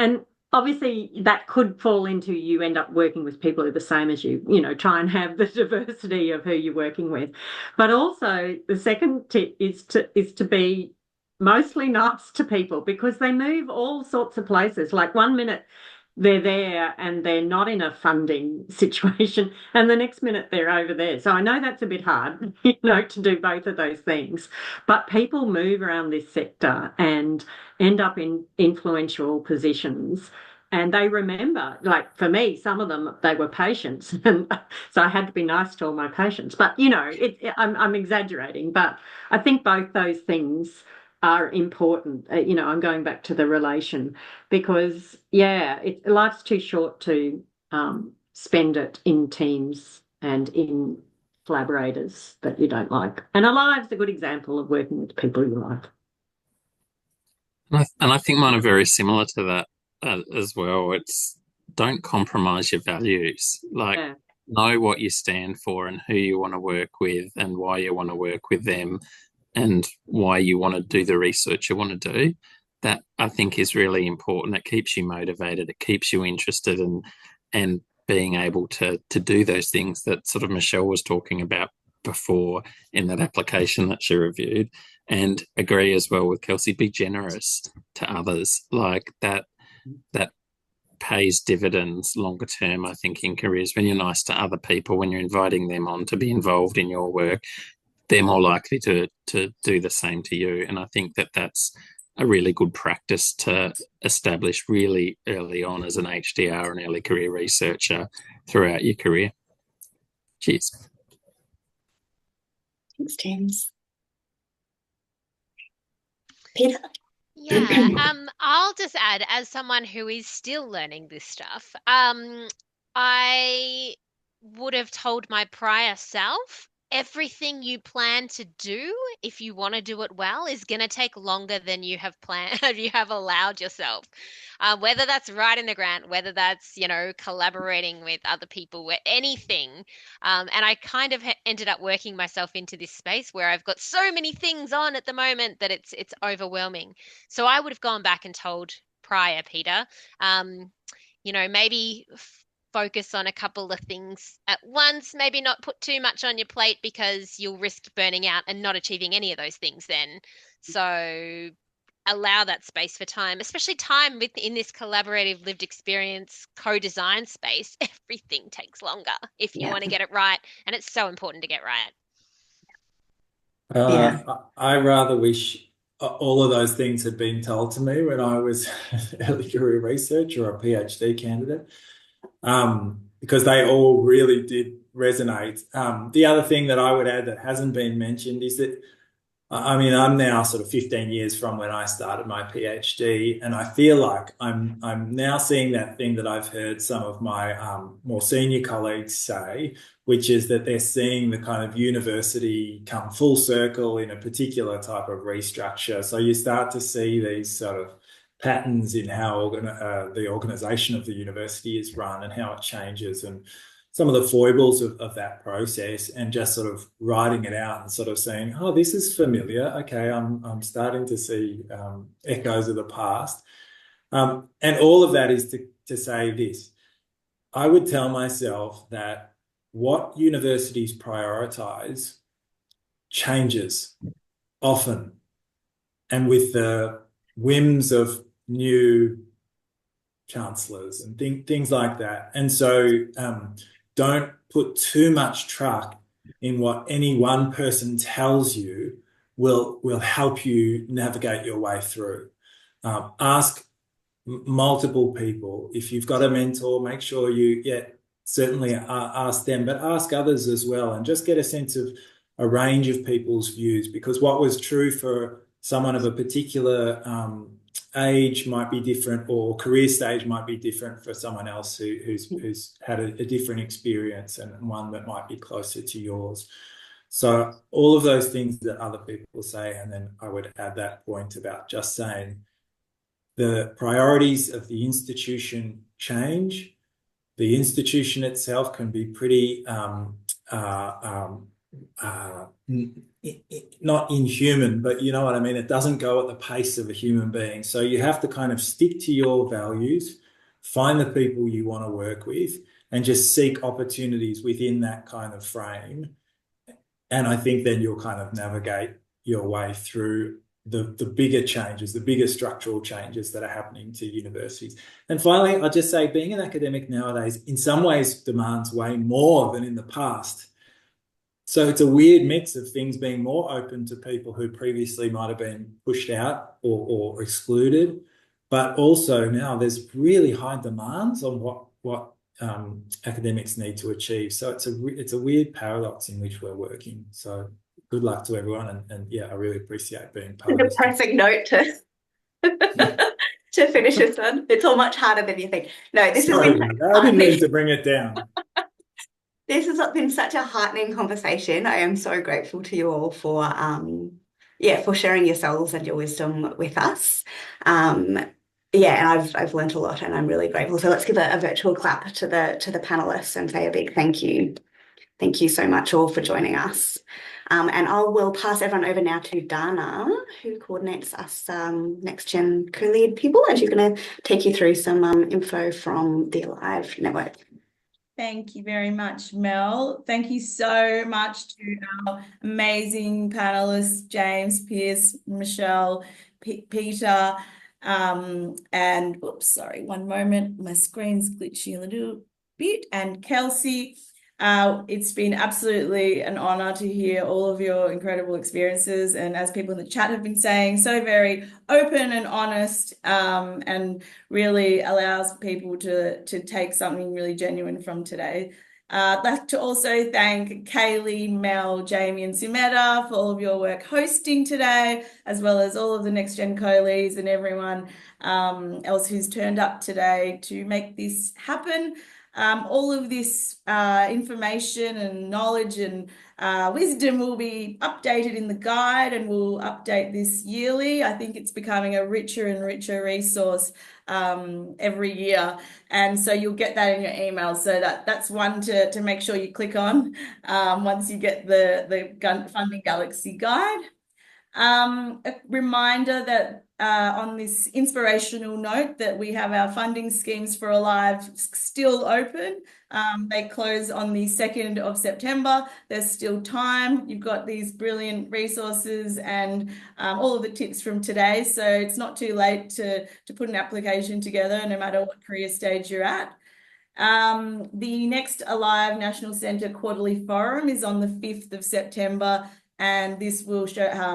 obviously that could fall into you end up working with people who are the same as you, try and have the diversity of who you're working with. But also the second tip is to be mostly nice to people, because they move all sorts of places. Like, one minute they're there and they're not in a funding situation, and the next minute they're over there. So I know that's a bit hard, to do both of those things. But people move around this sector and end up in influential positions. And they remember, like for me, some of them, they were patients. And so I had to be nice to all my patients. But, I'm exaggerating. But I think both those things are important. I'm going back to the relation, because, life's too short to spend it in teams and in collaborators that you don't like. And Alive's a good example of working with people you like. And I think mine are very similar to that as well. It's don't compromise your values. Like, know what you stand for and who you want to work with and why you want to work with them and why you want to do the research you want to do, that I think is really important. It keeps you motivated, it keeps you interested and being able to do those things that sort of Michelle was talking about before in that application that she reviewed. And agree as well with Kelsey, be generous to others. Like that pays dividends longer term, I think, in careers. When you're nice to other people, when you're inviting them on to be involved in your work, they're more likely to do the same to you. And I think that that's a really good practice to establish really early on as an HDR, an early career researcher throughout your career. Cheers. Thanks, James. Pieta? Yeah, I'll just add, as someone who is still learning this stuff, I would have told my prior self, everything you plan to do, if you want to do it well, is going to take longer than you have planned, you have allowed yourself. Whether that's writing the grant, whether that's, collaborating with other people, anything. And I kind of ended up working myself into this space where I've got so many things on at the moment that it's overwhelming. So I would have gone back and told prior Peter, maybe focus on a couple of things at once, maybe not put too much on your plate because you'll risk burning out and not achieving any of those things then. So allow that space for time, especially time within this collaborative lived experience co-design space. Everything takes longer if you want to get it right, and it's so important to get right. I rather wish all of those things had been told to me when I was early career research or a PhD candidate. Because they all really did resonate. The other thing that I would add that hasn't been mentioned is that, I'm now sort of 15 years from when I started my PhD, and I feel like I'm now seeing that thing that I've heard some of my more senior colleagues say, which is that they're seeing the kind of university come full circle in a particular type of restructure. So you start to see these sort of patterns in how the organisation of the university is run and how it changes and some of the foibles of that process, and just sort of writing it out and sort of saying, oh, this is familiar. Okay, I'm starting to see echoes of the past. And all of that is to say this. I would tell myself that what universities prioritise changes often, and with the whims of new chancellors and things like that. And so don't put too much truck in what any one person tells you will help you navigate your way through. Ask multiple people. If you've got a mentor, make sure you certainly ask them, but ask others as well, and just get a sense of a range of people's views, because what was true for someone of a particular age might be different, or career stage might be different for someone else who's had a different experience, and one that might be closer to yours. So all of those things that other people say, and then I would add that point about just saying the priorities of the institution change. The institution itself can be pretty not inhuman, but you know what I mean? It doesn't go at the pace of a human being. So you have to kind of stick to your values, find the people you want to work with, and just seek opportunities within that kind of frame. And I think then you'll kind of navigate your way through the bigger changes, the bigger structural changes that are happening to universities. And finally, I'll just say being an academic nowadays in some ways demands way more than in the past. So it's a weird mix of things being more open to people who previously might have been pushed out or excluded, but also now there's really high demands on what academics need to achieve. So it's a weird paradox in which we're working. So good luck to everyone, and yeah, I really appreciate being part of this. A depressing note to finish this on. It's all much harder than you think. No, I didn't mean to bring it down. This has been such a heartening conversation. I am so grateful to you all for sharing yourselves and your wisdom with us. yeah, and I've learnt a lot, and I'm really grateful. So let's give a virtual clap to the panelists and say a big thank you. Thank you so much all for joining us. And I will pass everyone over now to Dana, who coordinates us Next Gen co-lead people, and she's going to take you through some info from the Alive network. Thank you very much, Mel. Thank you so much to our amazing panelists, James, Piers, Michelle, Peter, and oops, sorry, one moment. My screen's glitchy a little bit. And Kelsey. It's been absolutely an honor to hear all of your incredible experiences. And as people in the chat have been saying, so very open and honest, and really allows people to take something really genuine from today. I'd like to also thank Kaylee, Mel, Jamie, and Sumeda for all of your work hosting today, as well as all of the Next Gen co-leads and everyone else who's turned up today to make this happen. All of this information and knowledge and wisdom will be updated in the guide, and we'll update this yearly. I think it's becoming a richer and richer resource every year, and so you'll get that in your email. So that's one to make sure you click on once you get the Funding Galaxy guide. A reminder that on this inspirational note that we have our funding schemes for Alive still open. They close on the 2nd of September. There's still time. You've got these brilliant resources and all of the tips from today. So it's not too late to put an application together, no matter what career stage you're at. The next Alive National Centre Quarterly Forum is on the 5th of September. And this will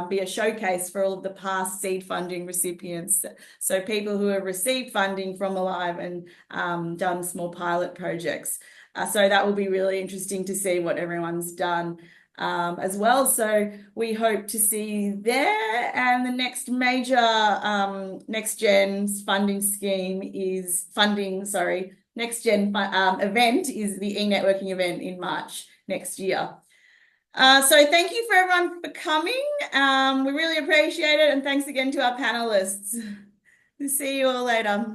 be a showcase for all of the past seed funding recipients. So people who have received funding from Alive and done small pilot projects. So that will be really interesting to see what everyone's done as well. So we hope to see you there. And the next major Next Gen funding scheme is Next Gen event is the e-networking event in March next year. So thank you for everyone for coming. We really appreciate it. And thanks again to our panelists. See you all later.